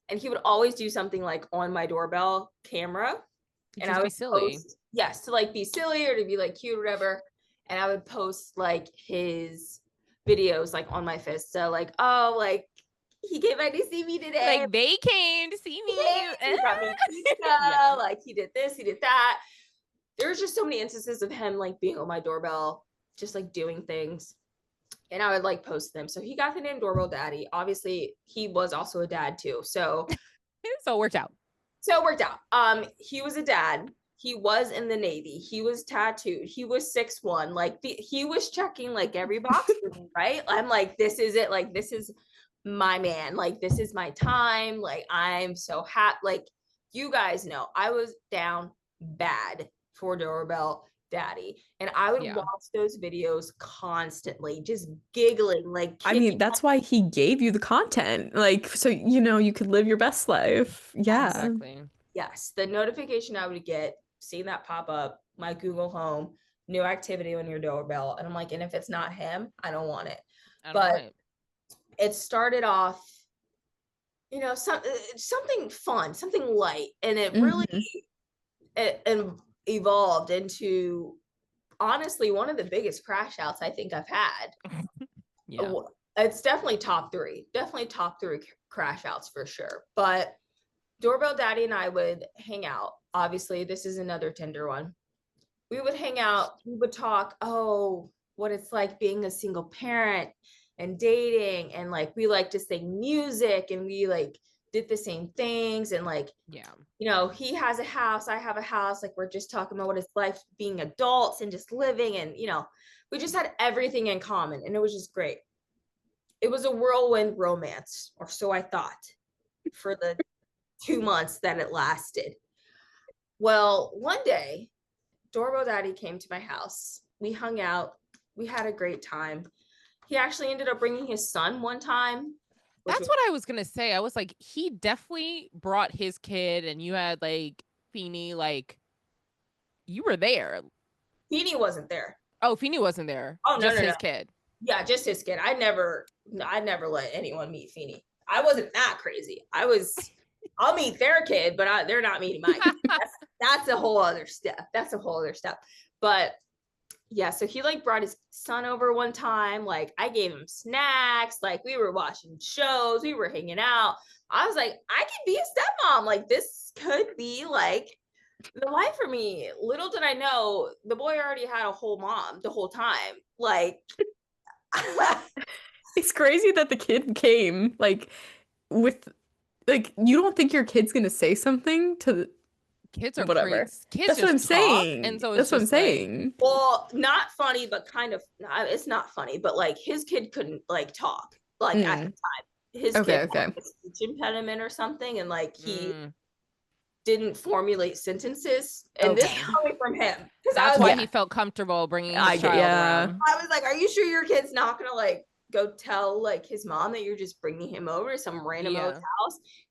And he would always do something like on my doorbell camera. And I would be silly. Yes, to like be silly or to be like cute or whatever. And I would post like his videos like on my fist. So like, oh, like he came by to see me today. Like they came to see me. He brought me pizza. Like he did this, he did that. There's just so many instances of him like being on my doorbell, just like doing things. And I would like post them. So he got the name Doorbell Daddy. Obviously, he was also a dad too. So it worked out. He was a dad. He was in the Navy. He was tattooed. He was 6'1". Like he was checking like every box for me, right? I'm like, this is it. Like, this is my man. Like, this is my time. Like, I'm so happy. Like, you guys know, I was down bad for Doorbell Daddy. And I would watch those videos constantly, just giggling. Like, I mean, that's why he gave you the content. Like, so, you know, you could live your best life. Yeah. Exactly. Yes. The notification I would get, seeing that pop up, my Google Home, new activity on your doorbell. And I'm like, and if it's not him, I don't want it. But it started off, you know, something fun, something light. And it really evolved into, honestly, one of the biggest crash outs I think I've had. It's definitely top three crash outs for sure. But Doorbell Daddy and I would hang out. Obviously, this is another Tinder one. We would hang out. We would talk, what it's like being a single parent and dating. And like, we like to sing music and we like did the same things. And like, you know, he has a house, I have a house. Like, we're just talking about what it's like being adults and just living. And, you know, we just had everything in common. And it was just great. It was a whirlwind romance, or so I thought, for the 2 months that it lasted. Well, one day, Doorbell Daddy came to my house. We hung out. We had a great time. He actually ended up bringing his son one time. That's what I was going to say. I was like, he definitely brought his kid, and you had like Feeny, like you were there. Feeny wasn't there. Oh, Feeny wasn't there. Oh, no, just his kid. Yeah, just his kid. I never let anyone meet Feeny. I wasn't that crazy. I'll meet their kid, but they're not meeting my kid. That's a whole other step. But yeah, so he like brought his son over one time. Like, I gave him snacks. Like, we were watching shows. We were hanging out. I was like, I could be a stepmom. Like, this could be like the life for me. Little did I know, the boy already had a whole mom the whole time. Like, it's crazy that the kid came like with. Like, you don't think your kid's gonna say something to the kids are whatever. Kids that's what I'm saying. And so that's what I'm saying. Well, not funny, but kind of. It's not funny, but like his kid couldn't like talk like at the time. His kid had a speech impediment or something, and like he didn't formulate sentences. And this is coming from him, because that's why he felt comfortable bringing his child around. I was like, "Are you sure your kid's not gonna like go tell like his mom that you're just bringing him over to some random house?"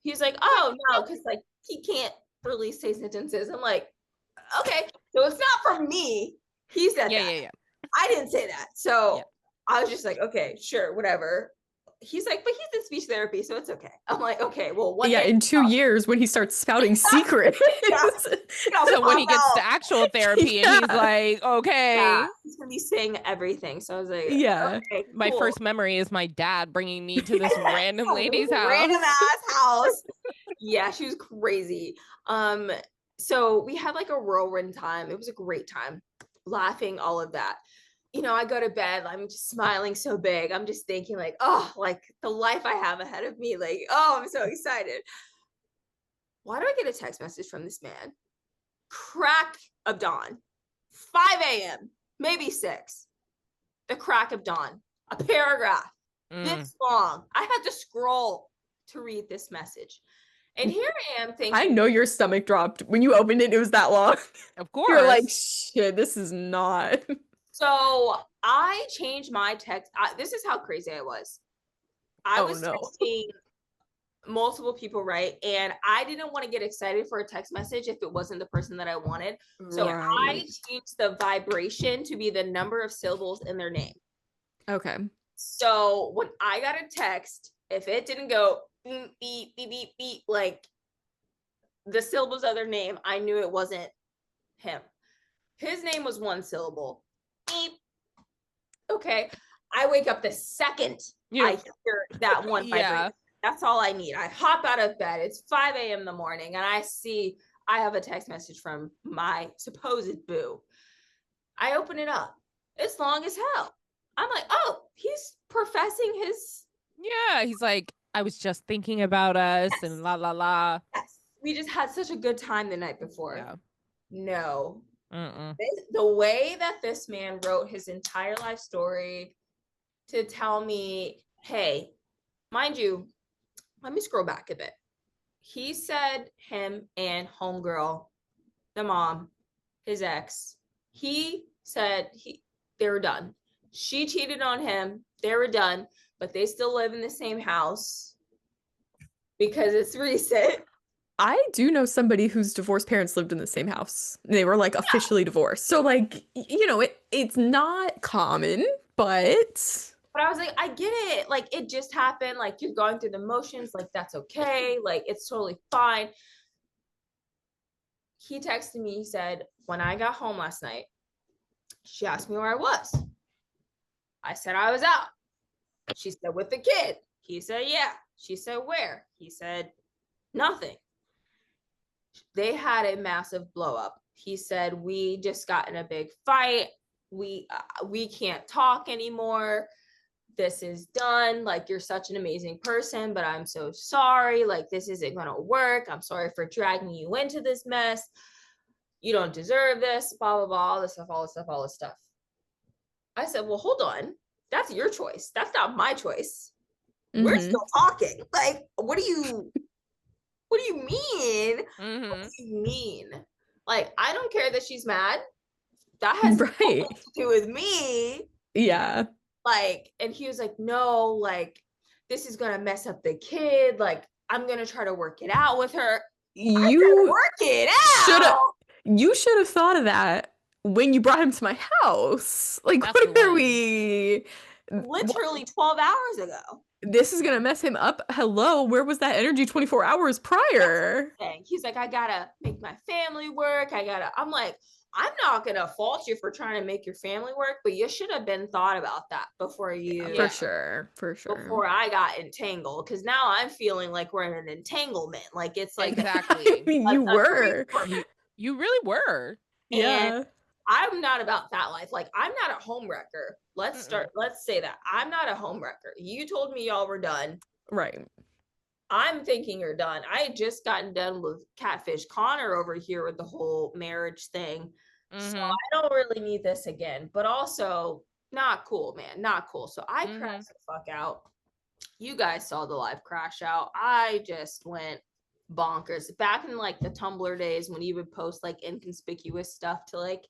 He's like, "Oh no," because like he can't really say sentences. I'm like, okay, so it's not from me. He said that. I didn't say that. So I was just like, okay, sure, whatever. He's like, but he's in speech therapy, so it's okay. I'm like, okay, well, in 2 years when he starts spouting secrets. So when he gets to actual therapy and he's like, okay. He's gonna be saying everything. So I was like, okay, cool. My first memory is my dad bringing me to this random lady's house. Random ass house. Yeah, she was crazy. So we had like a whirlwind time. It was a great time, laughing, all of that. I go to bed, I'm just smiling so big. I'm just thinking like, oh, like the life I have ahead of me. Like, oh, I'm so excited. Why do I get a text message from this man? Crack of dawn, 5 a.m., maybe 6. The crack of dawn, a paragraph this long. I had to scroll to read this message. And here I am thinking. I know your stomach dropped when you opened it. It was that long. Of course. You're like, shit, this is not. So I changed my text. This is how crazy I was. I was texting multiple people, right? And I didn't want to get excited for a text message if it wasn't the person that I wanted. So I changed the vibration to be the number of syllables in their name. Okay. So when I got a text, if it didn't go beep, beep, beep, beep, beep, like the syllables of their name, I knew it wasn't him. His name was 1 syllable. Beep. Okay. I wake up the second I hear that one vibration. That's all I need. I hop out of bed. It's 5 a.m. in the morning and I see I have a text message from my supposed boo. I open it up. It's long as hell. I'm like, oh, he's professing his. Yeah, he's like, I was just thinking about us and la la la. Yes. We just had such a good time the night before. Yeah. No. The way that this man wrote his entire life story to tell me, hey, mind you, let me scroll back a bit. He said him and homegirl, the mom, his ex, he said they were done. She cheated on him. They were done, but they still live in the same house because it's recent. I do know somebody whose divorced parents lived in the same house. They were like officially divorced. So like, it's not common, but I was like, I get it. Like, it just happened. Like, you're going through the motions. Like, that's okay. Like, it's totally fine. He texted me. He said, when I got home last night, she asked me where I was. I said I was out. She said, with the kid. He said, yeah. She said, where? He said, nothing. They had a massive blow up. He said, we just got in a big fight. We can't talk anymore. This is done. Like, you're such an amazing person, but I'm so sorry. Like, this isn't going to work. I'm sorry for dragging you into this mess. You don't deserve this, blah, blah, blah, all this stuff. I said, well, hold on. That's your choice. That's not my choice. We're still talking. Like, what do you mean? What do you mean? Like, I don't care that she's mad. That has nothing to do with me. Yeah. Like, and he was like, no, like, this is gonna mess up the kid. Like, I'm gonna try to work it out with her. You work it out. You should have thought of that when you brought him to my house. Like, what are we? Literally 12 hours ago. This is gonna mess him up. Hello, where was that energy 24 hours prior? He's like, I gotta make my family work. I'm like, I'm not gonna fault you for trying to make your family work, but you should have been thought about that before you. For sure. Before I got entangled, because now I'm feeling like we're in an entanglement. Like, it's like exactly. I mean, you were. You really were. And I'm not about that life. Like, I'm not a home wrecker. Let's say that. I'm not a home wrecker. You told me y'all were done. Right. I'm thinking you're done. I had just gotten done with Catfish Connor over here with the whole marriage thing. So I don't really need this again. But also, not cool, man. Not cool. So I crashed the fuck out. You guys saw the live crash out. I just went bonkers. Back in like the Tumblr days when you would post like inconspicuous stuff to like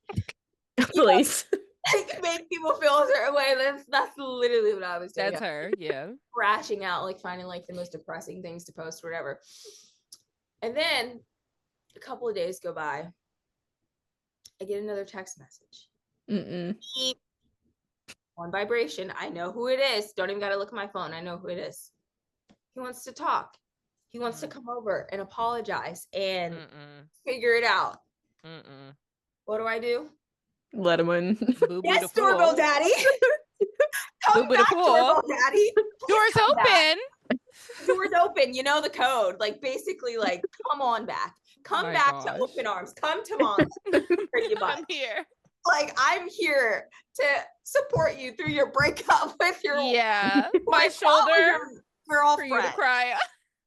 please like make people feel a certain way. That's literally what I was doing. That's her, yeah. Crashing out, like finding like the most depressing things to post, whatever. And then a couple of days go by. I get another text message. Beep. One vibration. I know who it is. Don't even gotta look at my phone. I know who it is. He wants to talk. He wants to come over and apologize and figure it out. What do? Let him in. Yes, Doorbell Daddy. Come back, Doorbell Daddy. Doors open. Doors open. You know the code. Like, basically, like, come on back. Come back to open arms. Come to mom. I'm here. Like, I'm here to support you through your breakup with your my shoulder girlfriend for you to cry on.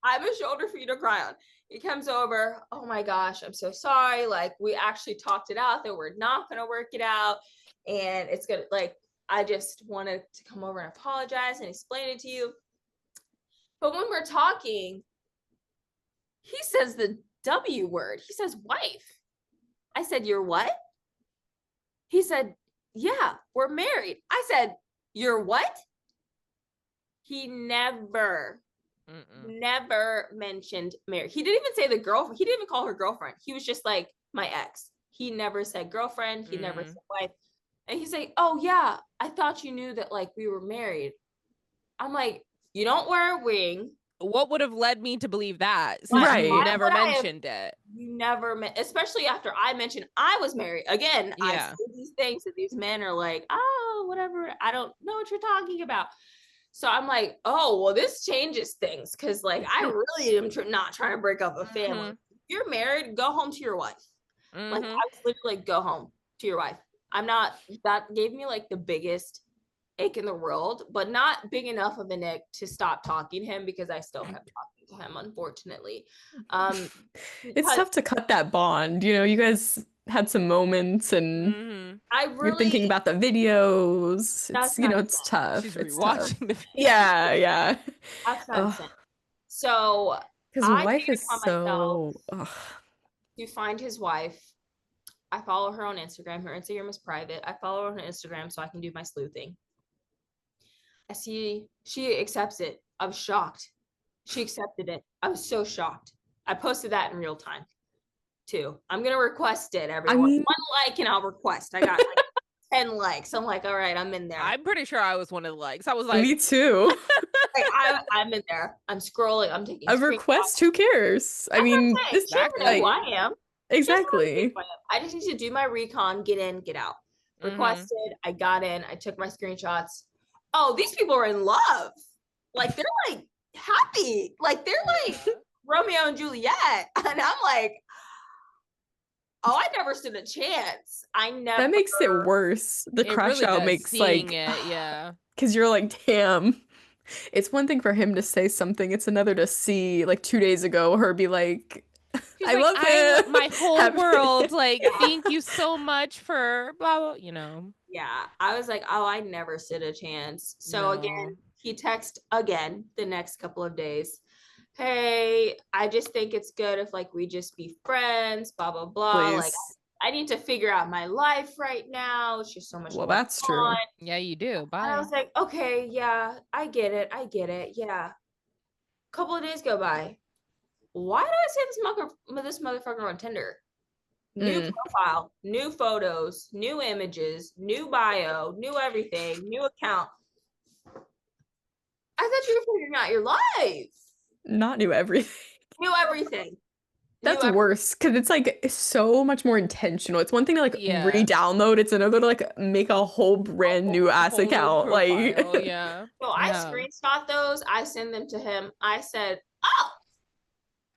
I'm a shoulder for you to cry on. He comes over, oh my gosh, I'm so sorry. Like, we actually talked it out that we're not gonna work it out, and it's gonna, like, I just wanted to come over and apologize and explain it to you. But when we're talking, he says the W word. He says wife. I said, you're what? He said, yeah, we're married. I said, you're what? He never mentioned marriage. He didn't even say the girlfriend. He didn't even call her girlfriend. He was just like, my ex. He never said girlfriend. He never said wife. And he's like, oh yeah, I thought you knew that, like, we were married. I'm like, you don't wear a ring. What would have led me to believe that? Right. You never mentioned it. You never especially after I mentioned I was married. Again, I say these things that these men are like, oh, whatever. I don't know what you're talking about. So I'm like, oh, well, this changes things. Because, like, I really am not trying to break up a family. If you're married, go home to your wife. Like, I was literally like, go home to your wife. I'm not, that gave me like the biggest ache in the world, but not big enough of an ache to stop talking to him, because I still kept talking to him, unfortunately. It's tough to cut that bond. You know, you guys had some moments, and you're thinking about the videos. It's, you know, it's tough. She's it's rewatching tough. the video. Yeah. That's nonsense. So his wife is so to find his wife. I follow her on Instagram. Her Instagram is private. I follow her on Instagram so I can do my sleuthing. I see she accepts it. I was shocked. She accepted it. I was so shocked. I posted that in real time too. I'm gonna request it, everyone. I mean, 1 like and I'll request. I got like 10 likes. I'm like, all right, I'm in there. I'm pretty sure I was one of the likes. I was like, me too. Like, I'm in there. I'm scrolling. I'm taking a request. Who cares? I mean, this exactly who I am. Exactly. I just need to do my recon, get in, get out. Requested, I got in, I took my screenshots. Oh, these people are in love. Like, they're like happy. Like, they're like Romeo and Juliet. And I'm like, oh, I never stood a chance. That makes it worse. The crash really out makes like it, because you're like, damn. It's one thing for him to say something. It's another to see, like, 2 days ago, her be like, I love him. My whole world, like, thank you so much for blah, blah, you know. Yeah, I was like, oh, I never stood a chance. So again, he texted again the next couple of days. Hey, I just think it's good if, like, we just be friends, blah, blah, blah. Please. Like, I need to figure out my life right now. It's just so much. Well, that's true. Yeah, you do. Bye. And I was like, okay, yeah, I get it. Yeah. A couple of days go by. Why do I see this motherfucker on Tinder? New profile, new photos, new images, new bio, new everything, new account. I thought you were figuring out your life. Not new everything. New everything. That's worse, because it's like so much more intentional. It's one thing to like re-download. It's another to like make a whole brand new ass account. Like, So I screenshot those. I send them to him. I said, oh,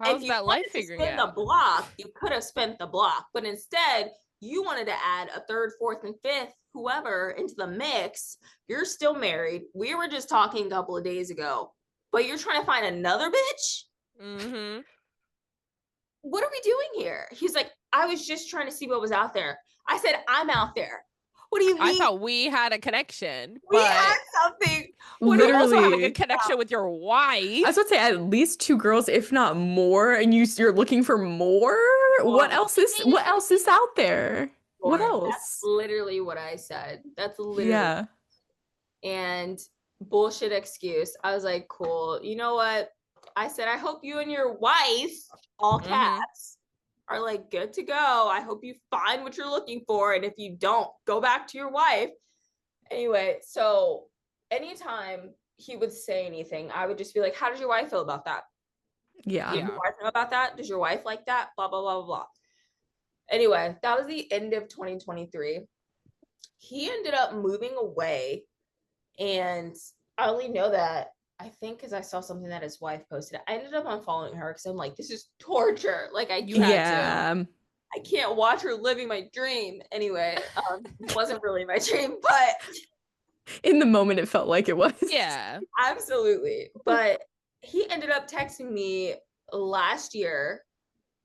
how's that life figuring out? The block, you could have spent the block, but instead you wanted to add a third, fourth, and fifth, whoever, into the mix. You're still married. We were just talking a couple of days ago, but you're trying to find another bitch. What are we doing here? He's like, I was just trying to see what was out there. I said, I'm out there. What do you mean? I thought we had a connection. We had something. Literally, also having a connection with your wife. I was about to say at least 2 girls, if not more, and you're looking for more. What else is out there? What else? That's literally what I said. That's literally and bullshit excuse. I was like, cool. You know what? I said, I hope you and your wife, all caps, are like good to go. I hope you find what you're looking for. And if you don't, go back to your wife. Anyway, so anytime he would say anything, I would just be like, how does your wife feel about that? Yeah. Does your wife know about that? Does your wife like that? Blah, blah, blah, blah, blah. Anyway, that was the end of 2023. He ended up moving away. And I only know that, I think, because I saw something that his wife posted. I ended up unfollowing her because I'm like, this is torture. Like, I I can't watch her living my dream. Anyway, it wasn't really my dream, but in the moment it felt like it was. Yeah. Absolutely. But he ended up texting me last year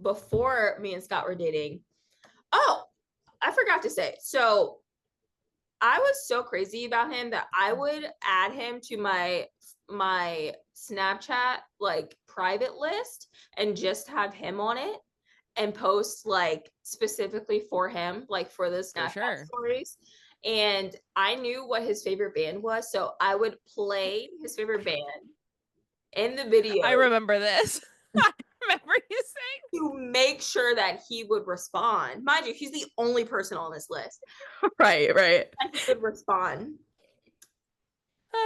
before me and Scott were dating. Oh, I forgot to say. So I was so crazy about him that I would add him to my Snapchat like private list and just have him on it and post like specifically for him, like for the Snapchat stories. And I knew what his favorite band was, so I would play his favorite band in the video. I remember this. I remember you saying to make sure that he would respond. Mind you, he's the only person on this list. Right. And he would respond.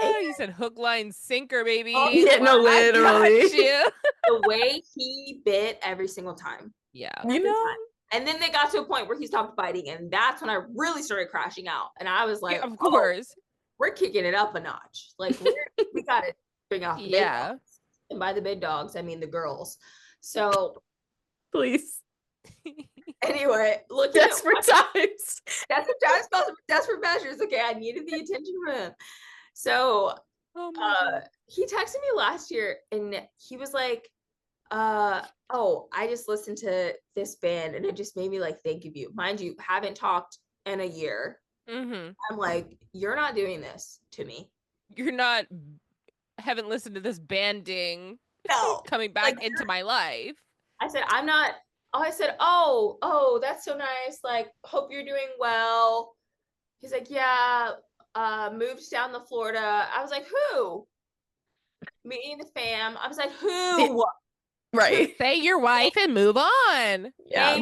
You said hook, line, sinker, baby. Oh, yeah, no, literally. The way he bit every single time. Yeah. Every time. And then they got to a point where he stopped biting, and that's when I really started crashing out. And I was like, of course, we're kicking it up a notch. Like we got to bring out the big dogs. And by the big dogs, I mean the girls. So please. Anyway, look, desperate times. Desperate measures. Okay, I needed the attention from him. So he texted me last year and he was like, oh, I just listened to this band and it just made me like think of you. Mind you, haven't talked in a year. Mm-hmm. I'm like, you're not doing this to me. Haven't listened to this banding. No. Coming back into my life. I said, I'm not. Oh, I said, oh, that's so nice. Like, hope you're doing well. He's like, yeah, moved down to Florida. I was like, who? Me and the fam. I was like, who? Right. Say your wife and move on. Yeah.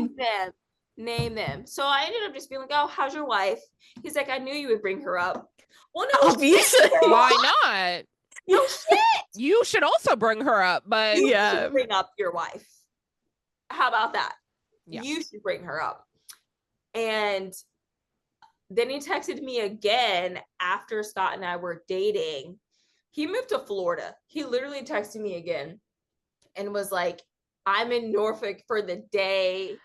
Name them. So I ended up just being like, oh, how's your wife? He's like, I knew you would bring her up. Well, no, obviously. Why not? No shit. You should also bring her up, but you should bring up your wife. How about that? Yeah. You should bring her up. And then he texted me again after Scott and I were dating. He moved to Florida. He literally texted me again and was like, I'm in Norfolk for the day.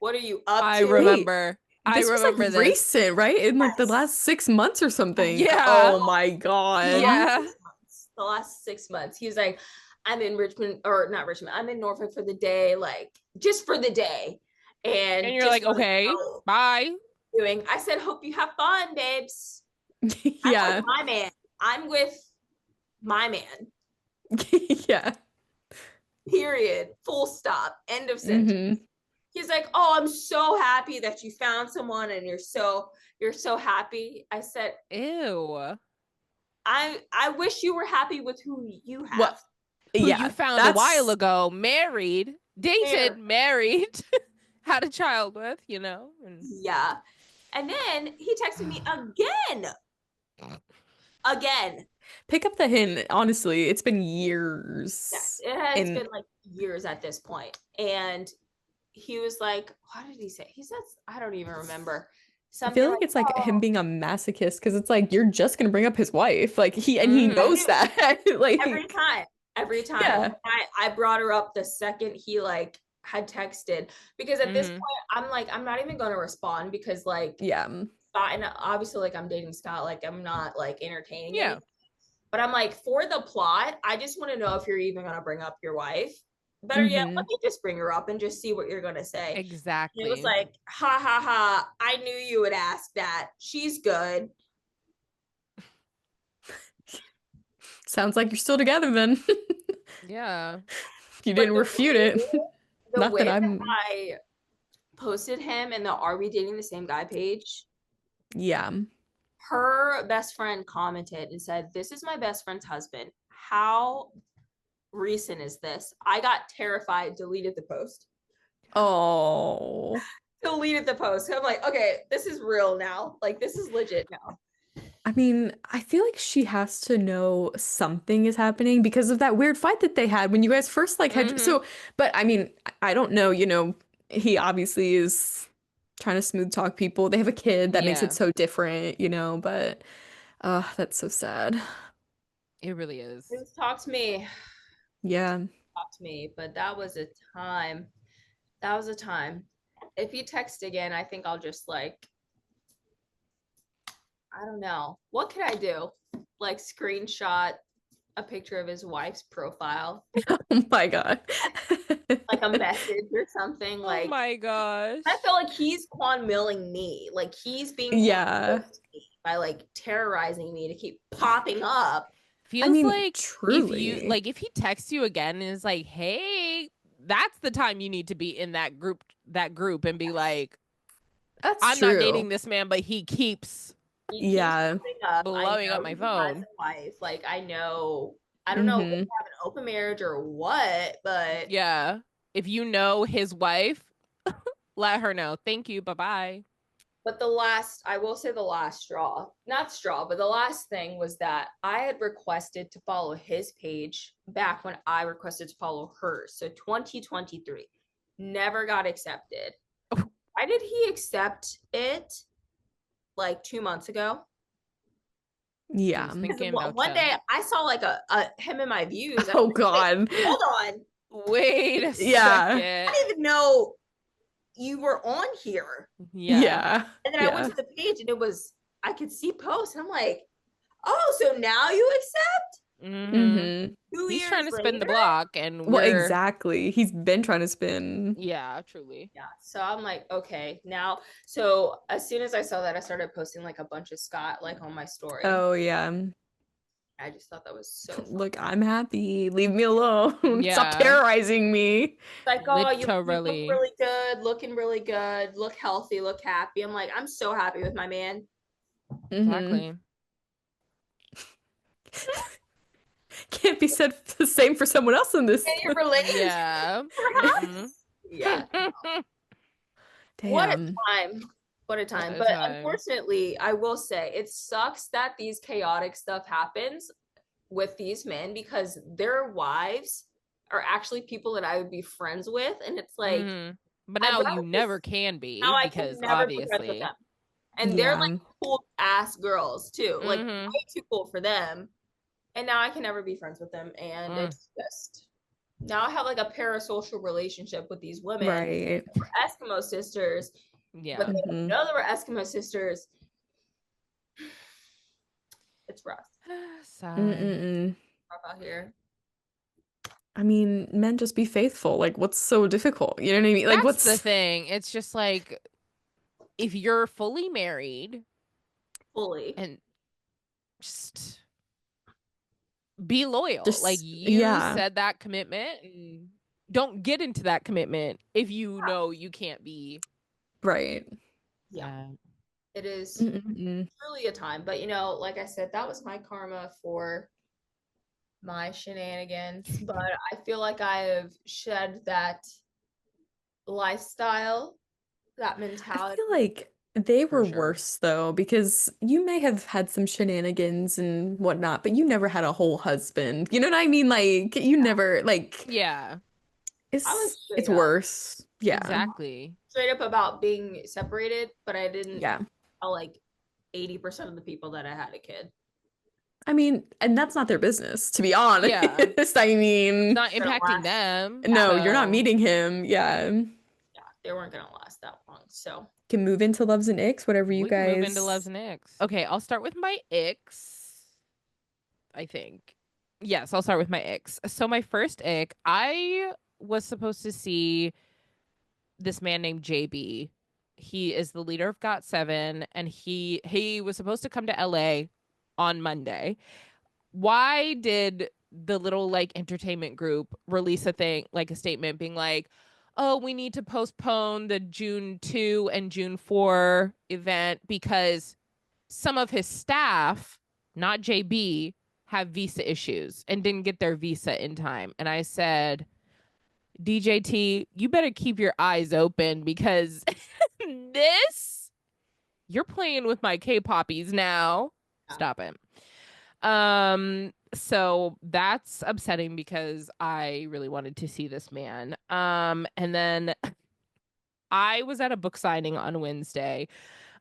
What are you up to? I remember. This was like this. Recent, right? In like the last 6 months or something. Yeah. Oh my God. Yeah. The last 6 months. He was like, I'm in Richmond, or not Richmond. I'm in Norfolk for the day, like just for the day. And you're like, okay, bye. I said, hope you have fun, babes. Yeah. I'm my man. I'm with my man. Yeah. Period. Full stop. End of sentence. Mm-hmm. He's like, oh, I'm so happy that you found someone and you're so happy. I said, ew. I wish you were happy with who you have. What? Who you found a while ago, married, dated, married, had a child with, you know. Yeah. And then he texted me again. Pick up the hint. Honestly, it's been years. Yes, it has been like years at this point. And he was like, what did he say? He says, I don't even remember. Something I feel like it's like him being a masochist because it's like you're just gonna bring up his wife, like he knows that. Like every time. Yeah. I brought her up the second he like had texted, because at this point I'm like, I'm not even gonna respond because like Scott, and obviously like I'm dating Scott, like I'm not like entertaining him. But I'm like, for the plot, I just want to know if you're even gonna bring up your wife. Better yet, let me just bring her up and just see what you're gonna say. Exactly. And it was like, ha ha ha, I knew you would ask that. She's good. Sounds like you're still together then. Yeah. You didn't refute it. Not that I posted him in the Are We Dating the Same Guy page. Yeah. Her best friend commented and said, this is my best friend's husband. How recent is this? I got terrified, deleted the post. Oh. Deleted the post. So I'm like, okay, this is real now. Like, this is legit now. I mean, I feel like she has to know something is happening because of that weird fight that they had when you guys first like had but I mean, I don't know, you know, he obviously is trying to smooth talk people. They have a kid that makes it so different, you know, but that's so sad. It really is. Just talk to me. Yeah. Talk to me, but that was a time. if you text again, I think I'll just like, I don't know. What could I do? Like screenshot a picture of his wife's profile. Oh my God. Like a message or something. Like, oh my gosh. I feel like he's Quan milling me. Like he's being by like terrorizing me to keep popping up. Feels like truly. If he texts you again and is like, hey, that's the time you need to be in that group and be like, I'm not dating this man, but he keeps blowing up my phone. Wife. Like I don't know if they have an open marriage or what, but yeah, if you know his wife, let her know. Thank you. Bye-bye. But the last thing was that I had requested to follow his page back when I requested to follow hers. So 2023 never got accepted. Why did he accept it like 2 months ago? Yeah. One day I saw like a him in my views. Oh God. Hold on. Wait a second. I didn't even know you were on here. Yeah. And then I went to the page and I could see posts and I'm like, oh, so now you accept? Mm-hmm. He's trying to spin the block and exactly. He's been trying to spin. Yeah, truly. Yeah. So I'm like, okay, now. So as soon as I saw that, I started posting like a bunch of Scott like on my story. Oh yeah. I just thought that was so fun. Look, I'm happy. Leave me alone. Yeah. Stop terrorizing me. Like, oh, you look really good, looking really good, look healthy, look happy. I'm like, I'm so happy with my man. Exactly. Can't be said the same for someone else in this. Can you relate? Yeah. Yeah. Damn. What a time. But unfortunately, I will say it sucks that these chaotic stuff happens with these men because their wives are actually people that I would be friends with. And it's like, but now you never can be because obviously. And they're like cool ass girls too. Like way too cool for them. And now I can never be friends with them. And it's just now I have like a parasocial relationship with these women. Right. Eskimo sisters. Yeah. But they don't know they were Eskimo sisters. It's rough. Rough out here. I mean, men just be faithful. Like, what's so difficult? You know what I mean? Like, what's the thing? It's just like if you're fully married, and just be loyal. Like you said that commitment, and don't get into that commitment if you know you can't be. Right. Yeah. It is truly a time. But, like I said, that was my karma for my shenanigans. But I feel like I have shed that lifestyle, that mentality. I feel like they were worse, though, because you may have had some shenanigans and whatnot, but you never had a whole husband. You know what I mean? Like, you never, like... Yeah. It's worse. Yeah. Exactly. Straight up about being separated, but I didn't tell like 80% of the people that I had a kid. I mean, and that's not their business, to be honest. Yeah. I mean, it's not impacting them. No, you're not meeting him. Yeah. Yeah, they weren't gonna last that long. So can move into loves and icks, whatever you guys. Move into loves and icks. Okay, I'll start with my icks. I think. Yes, I'll start with my icks. So my first ick, I was supposed to see this man named JB. He is the leader of GOT7, and he was supposed to come to LA on Monday. Why did the little like entertainment group release a statement being like, oh, we need to postpone the June 2 and June 4 event because some of his staff, not JB, have visa issues and didn't get their visa in time? And I said, DJT, you better keep your eyes open because you're playing with my K-poppies now. Stop it. So that's upsetting because I really wanted to see this man. And then I was at a book signing on Wednesday.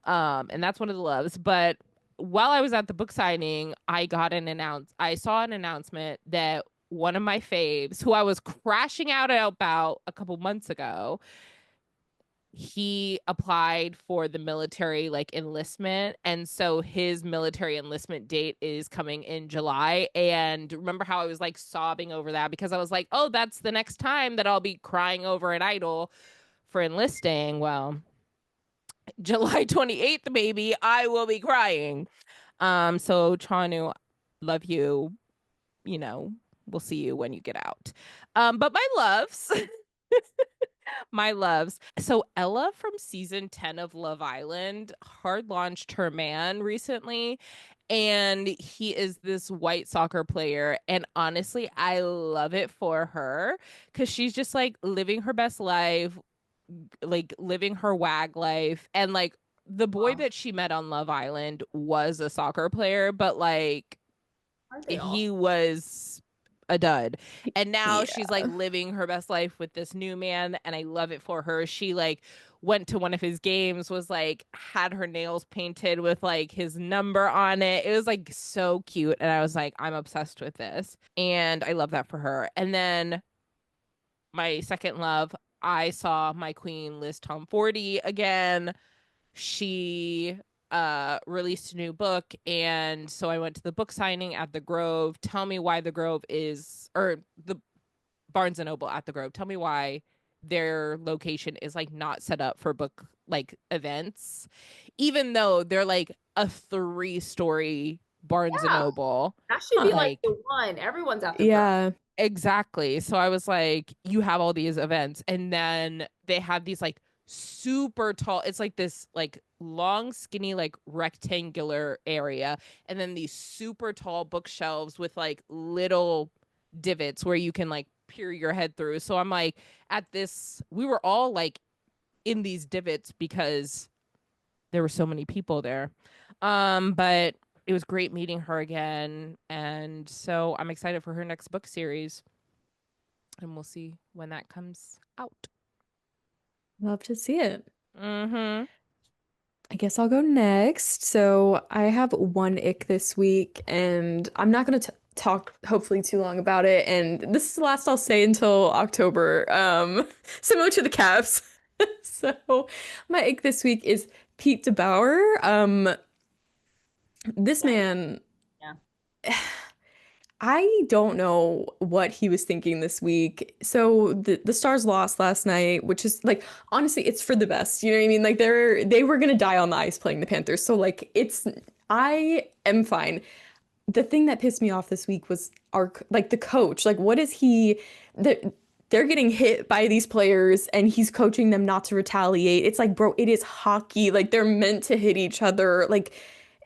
And that's one of the loves. But while I was at the book signing, I saw an announcement that one of my faves, who I was crashing out about a couple months ago, he applied for the military like enlistment, and so his military enlistment date is coming in July. And remember how I was like sobbing over that because I was like, oh, that's the next time that I'll be crying over an idol for enlisting. Well, July 28th, baby, I will be crying. So Chanu, love you. You know, we'll see you when you get out. But my loves, my loves. So Ella from season 10 of Love Island hard launched her man recently. And he is this white soccer player. And honestly, I love it for her because she's just like living her best life, like living her wag life. And like the boy that she met on Love Island was a soccer player, but like he was a dud. And now she's like living her best life with this new man, and I love it for her. She like went to one of his games, was like had her nails painted with like his number on it. It was like so cute, and I was like, I'm obsessed with this, and I love that for her. And then my second love, I saw my queen Liz Tom 40 again. She released a new book, and so I went to the book signing at the Grove. Tell me why the Grove is, or the Barnes and Noble at the Grove. Tell me why their location is like not set up for book like events, even though they're like a 3-story Barnes and Noble. That should be like the one. Everyone's at the Grove. Exactly. So I was like, you have all these events, and then they have these like super tall, it's like this like long skinny like rectangular area, and then these super tall bookshelves with like little divots where you can like peer your head through. So I'm like, at this, we were all like in these divots because there were so many people there. But it was great meeting her again, and so I'm excited for her next book series, and we'll see when that comes out. Love to see it. I guess I'll go next. So I have one ick this week, and I'm not going to talk hopefully too long about it. And this is the last I'll say until October. Similar to the Caps. So my ick this week is Pete DeBauer. This man, I don't know what he was thinking this week. So the Stars lost last night, which is like, honestly, it's for the best. You know what I mean? Like they were gonna die on the ice playing the Panthers. So like I am fine. The thing that pissed me off this week was the coach. Like, what is he? They're getting hit by these players and he's coaching them not to retaliate. It's like, bro, it is hockey. Like they're meant to hit each other. Like,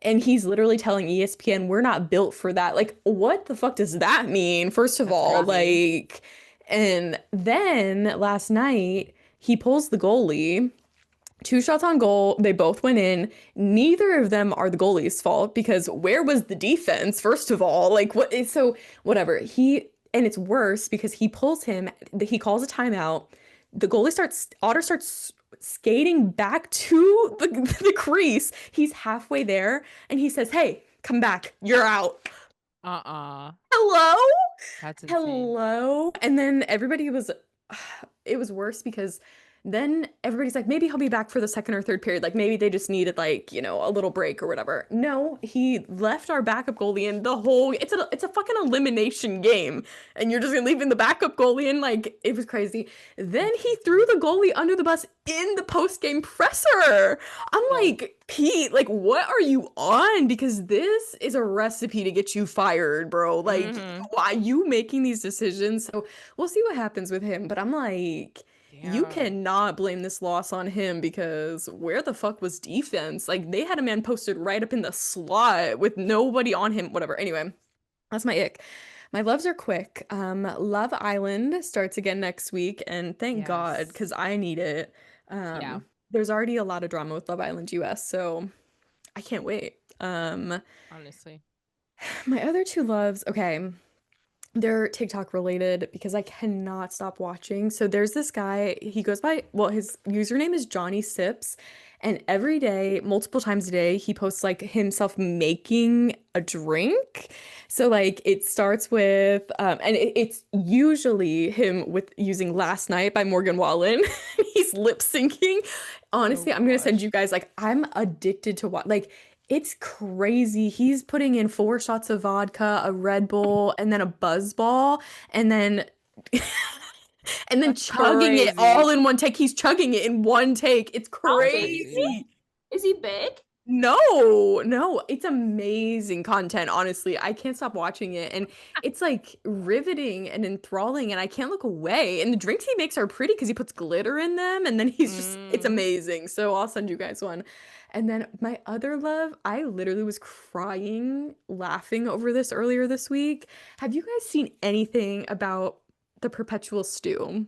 and he's literally telling ESPN, we're not built for that. Like, what the fuck does that mean? First of all, like, and then last night he pulls the goalie, 2 shots on goal. They both went in. Neither of them are the goalie's fault because where was the defense? First of all, like what? So whatever. And it's worse because he pulls him. He calls a timeout. The goalie Otter starts skating back to the crease. He's halfway there and he says, hey, come back. You're out. Hello? That's insane. Hello? And then it was worse because then everybody's like, maybe he'll be back for the second or third period. Like maybe they just needed like, a little break or whatever. No, he left our backup goalie in it's a fucking elimination game. And you're just gonna leave in the backup goalie in, like, it was crazy. Then he threw the goalie under the bus in the post-game presser. I'm like, Pete, like, what are you on? Because this is a recipe to get you fired, bro. Like, why are you making these decisions? So we'll see what happens with him. But I'm like, you cannot blame this loss on him because where the fuck was defense? Like, they had a man posted right up in the slot with nobody on him, whatever. Anyway, that's my ick. My loves are quick. Love Island starts again next week, and thank God, because I need it. There's already a lot of drama with Love Island US, so I can't wait. Honestly. My other 2 loves, okay. They're TikTok related because I cannot stop watching. So there's this guy, he goes by, well, his username is Johnny Sips. And every day, multiple times a day, he posts like himself making a drink. So like it starts with and it's usually him with using Last Night by Morgan Wallen. He's lip syncing. Honestly, I'm gonna send you guys, like, I'm addicted to what, like, it's crazy. He's putting in 4 shots of vodka, a Red Bull, and then a Buzz Ball, and then and then That's chugging it crazy. all in one take. He's chugging it in one take. It's crazy. Is he big? No, it's amazing content, honestly. I can't stop watching it, and it's like riveting and enthralling, and I can't look away. And the drinks he makes are pretty because he puts glitter in them, and then he's just, it's amazing. So I'll send you guys one. And then my other love, I literally was crying, laughing over this earlier this week. Have you guys seen anything about the perpetual stew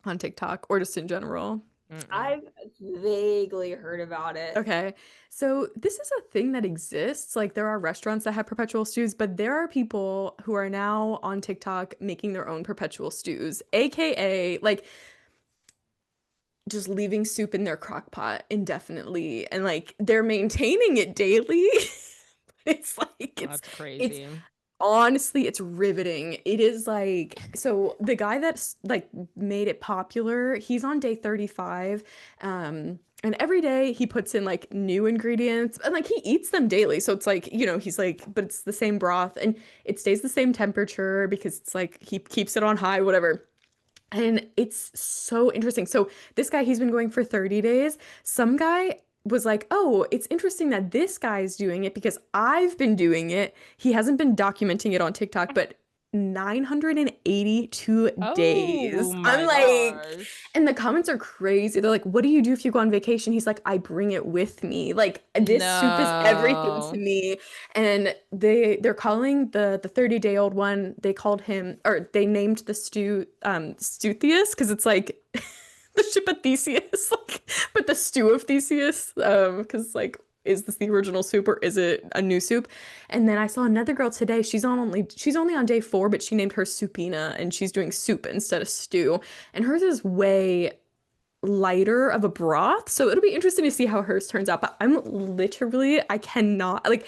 on TikTok or just in general? I've vaguely heard about it. Okay. So this is a thing that exists. Like there are restaurants that have perpetual stews, but there are people who are now on TikTok making their own perpetual stews, aka like just leaving soup in their crock pot indefinitely, and like they're maintaining it daily. It's like That's crazy. Honestly, it's riveting. It is like, so the guy that's like made it popular, he's on day 35. And every day he puts in like new ingredients and like he eats them daily. So it's like, you know, he's like, but it's the same broth and it stays the same temperature because it's like he keeps it on high, whatever. And it's so interesting. So this guy, he's been going for 30 days. Some guy was like, oh, it's interesting that this guy's doing it because I've been doing it. He hasn't been documenting it on TikTok, but 982 days. I'm like, and the comments are crazy. They're like, what do you do if you go on vacation? He's like, I bring it with me. Like this soup is everything to me. And they're calling the 30-day-old one, they called him, or they named the stew Steuthius because it's like the ship of Theseus, like, but the stew of Theseus, because like, is this the original soup or is it a new soup? And then I saw another girl today. She's only on day 4, but she named her Supina and she's doing soup instead of stew. And hers is way lighter of a broth, so it'll be interesting to see how hers turns out. But I cannot, like,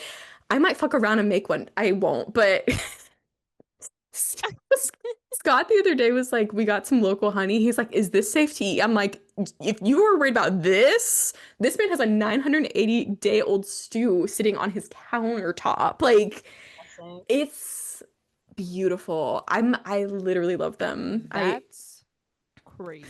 I might fuck around and make one. I won't, but Scott the other day was like, we got some local honey. He's like, is this safe to eat? I'm like, if you were worried about this man has a 980-day-old stew sitting on his countertop. Like, it's beautiful. I literally love them. That's crazy.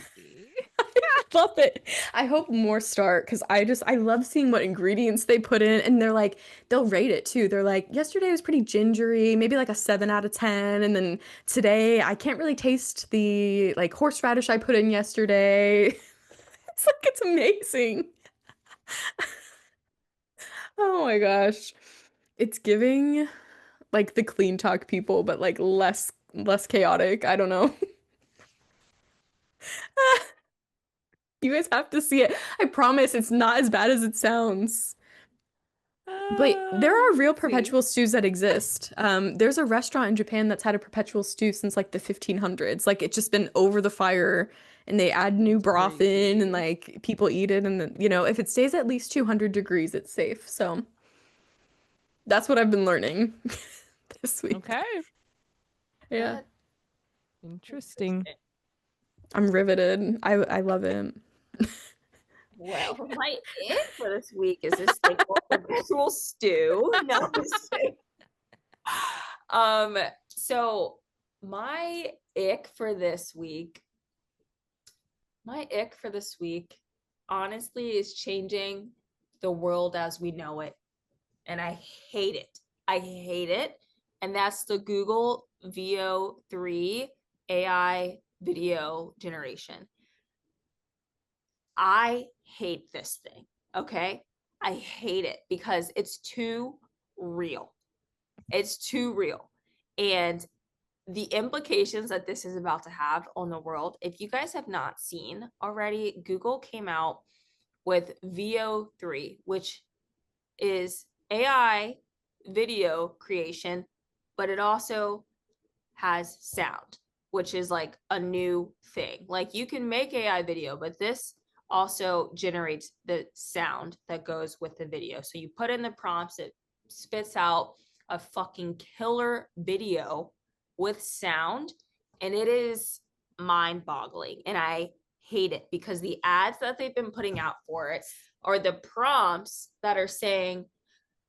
I love it. I hope more start because I love seeing what ingredients they put in, and they'll rate it too. They're like, yesterday was pretty gingery, maybe like a 7 out of 10, and then today I can't really taste the like horseradish I put in yesterday. It's like, it's amazing. Oh my gosh. It's giving like the clean talk people, but like less chaotic. I don't know. You guys have to see it. I promise it's not as bad as it sounds. But there are real perpetual stews that exist. There's a restaurant in Japan that's had a perpetual stew since like the 1500s. Like it's just been over the fire and they add new broth in and like people eat it. And then, you know, if it stays at least 200 degrees, it's safe. So that's what I've been learning this week. Okay. Yeah. Interesting. I'm riveted. I love it. Well, my ick for this week is this thing called perpetual stew. No, so my ick for this week, honestly, is changing the world as we know it. And I hate it. And that's the Google VO3 AI video generation. I hate this thing, okay? I hate it because it's too real. It's too real. And the implications that this is about to have on the world, if you guys have not seen already, Google came out with VO3, which is AI video creation, but it also has sound, which is like a new thing. Like you can make AI video, but this also generates the sound that goes with the video. So you put in the prompts, it spits out a fucking killer video with sound, and it is mind-boggling, and I hate it because the ads that they've been putting out for it are the prompts that are saying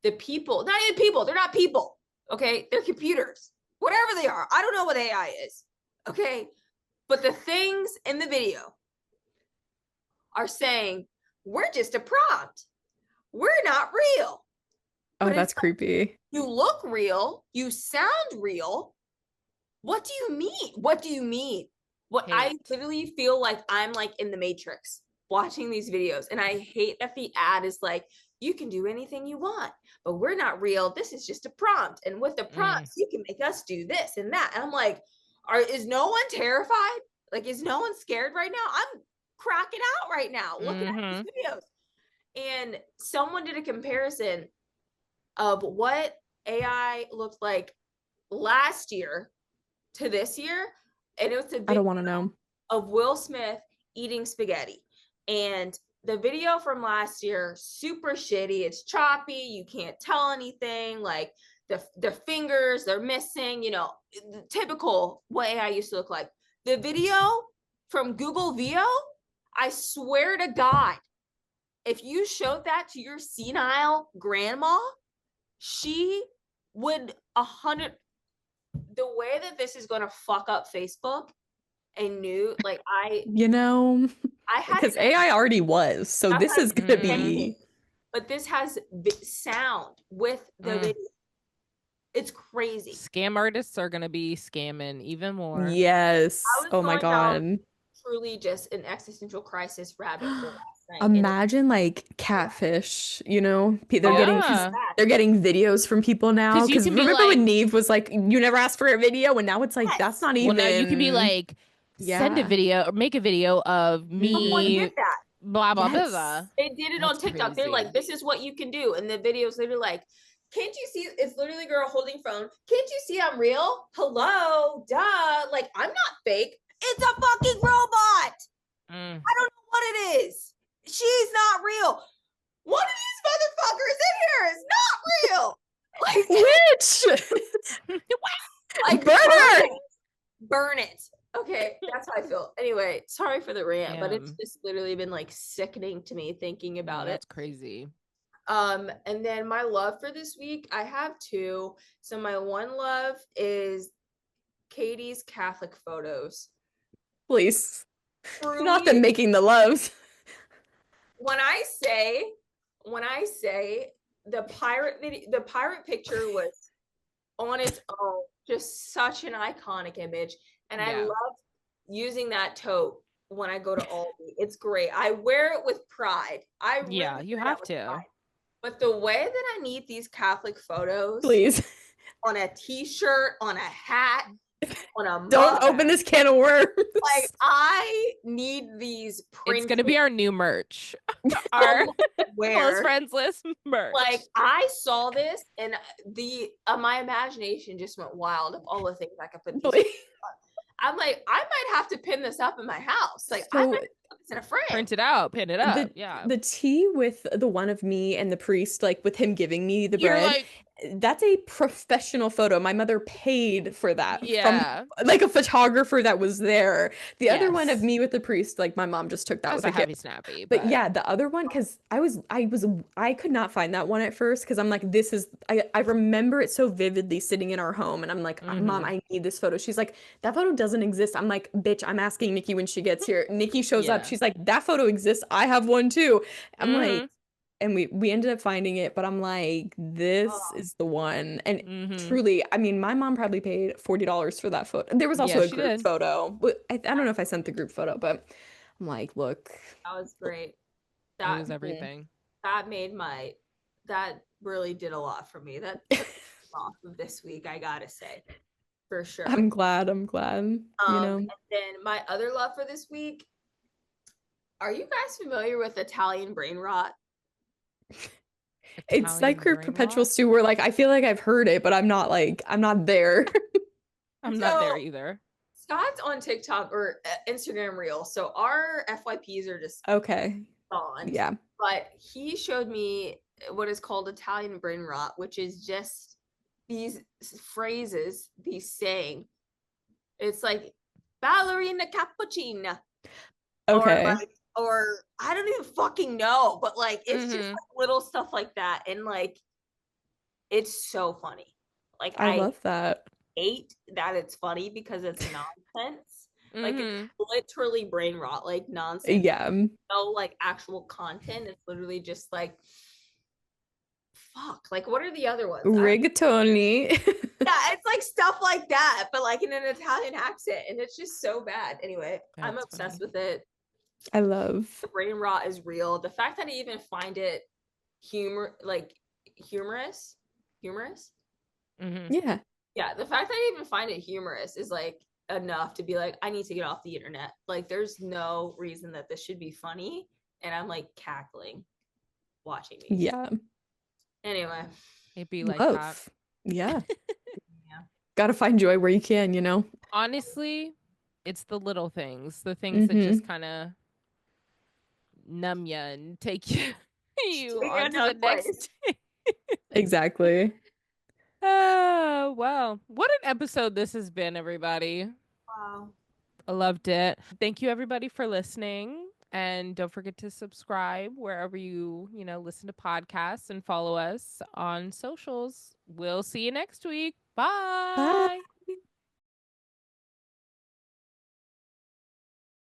the people, not even people, they're not people, okay, they're computers, whatever they are. I don't know what AI is, okay, but the things in the video are saying we're just a prompt, we're not real. Oh, that's creepy. You look real, you sound real. What do you mean? What do you mean? What I literally feel like I'm like in the Matrix watching these videos, and I hate that the ad is like, you can do anything you want, but we're not real. This is just a prompt, and with the prompts, you can make us do this and that. And I'm like, is no one terrified? Like, is no one scared right now? I'm cracking out right now looking at these videos. And someone did a comparison of what AI looked like last year to this year, and it was a video I don't want to know of Will Smith eating spaghetti. And the video from last year, super shitty. It's choppy. You can't tell anything. Like the fingers, they're missing. You know, typical what AI used to look like. The video from Google VO, I swear to God, if you showed that to your senile grandma, she would 100. The way that this is going to fuck up Facebook and new, like I had because AI already was, so this is going to be. But this has sound with the video. It's crazy. Scam artists are going to be scamming even more. Yes. Oh my God. Truly just an existential crisis rabbit hole. Imagine like Catfish, you know, they're getting videos from people now. Because remember when Neve was like, you never asked for a video, and now it's like that's not even. Well, now you can be like, send a video or make a video of me. Blah blah blah. They did it on TikTok. They're like, this is what you can do, and the videos literally like, can't you see? It's literally a girl holding phone. Can't you see I'm real? Hello, duh. Like I'm not fake. It's a fucking robot. I don't know what it is. She's not real. One of these motherfuckers in here is not real. Like which? Like burn it. Okay, that's how I feel. Anyway, sorry for the rant, but it's just literally been like sickening to me thinking about it. That's crazy. And then my love for this week, I have two. So my one love is Katie's Catholic photos. Please, not them making the loves. When I say the pirate video, the pirate picture was on its own just such an iconic image, and I love using that tote when I go to Aldi. It's great. I wear it with pride. You have to. Pride. But the way that I need these Catholic photos, please, on a t-shirt, on a hat, on a mug, don't open this can of worms. Like I need these printed. It's gonna be our new merch. Our close friends list merch. Like I saw this and my imagination just went wild of all the things I could put these I'm like, I might have to pin this up in my house. Like I might put this in a frame. Print it out, pin it up. The tea with the one of me and the priest, like with him giving me the bread. Like, that's a professional photo. My mother paid for that. Yeah. From like a photographer that was there. The other one of me with the priest, like my mom just took that with a heavy snappy. But yeah, the other one, because I could not find that one at first because I'm like, I remember it so vividly sitting in our home, and I'm like, Mom, I need this photo. She's like, that photo doesn't exist. I'm like, bitch, I'm asking Nikki when she gets here. Nikki shows up. She's like, that photo exists. I have one too. I'm like, and we ended up finding it, but I'm like, this is the one. And truly, I mean, my mom probably paid $40 for that photo. There was also a group photo. I don't know if I sent the group photo, but I'm like, look. That was great. That was everything. That really did a lot for me. That took me off of this week, I gotta say. For sure. I'm glad. You know. And then my other love for this week, are you guys familiar with Italian brain rot? It's like her perpetual stew where like I feel like I've heard it, but I'm not there. I'm not there either. Scott's on TikTok or Instagram Reel, so our FYPs are just okay gone. Yeah, but he showed me what is called Italian brain rot, which is just these phrases, these saying. It's like ballerina cappuccina. Okay. Or I don't even fucking know, but like it's just like little stuff like that, and like it's so funny. Like I love that. Hate that it's funny because it's nonsense. Like it's literally brain rot, like nonsense. Yeah. No like actual content. It's literally just like fuck. Like what are the other ones? Rigatoni. Yeah, it's like stuff like that, but like in an Italian accent, and it's just so bad. Anyway, I'm obsessed with it. I love the brain rot is real. The fact that I even find it humorous. Yeah. Yeah, the fact that I even find it humorous is like enough to be like, I need to get off the internet. Like, there's no reason that this should be funny, and I'm like cackling watching these. Yeah. Anyway, it'd be like that. Yeah. Yeah. Gotta find joy where you can, you know. Honestly, it's the little things, the things that just kind of numb you and take you on to the next. Exactly. Oh, wow. What an episode this has been, everybody. Wow. I loved it. Thank you, everybody, for listening. And don't forget to subscribe wherever you listen to podcasts, and follow us on socials. We'll see you next week. Bye. Bye.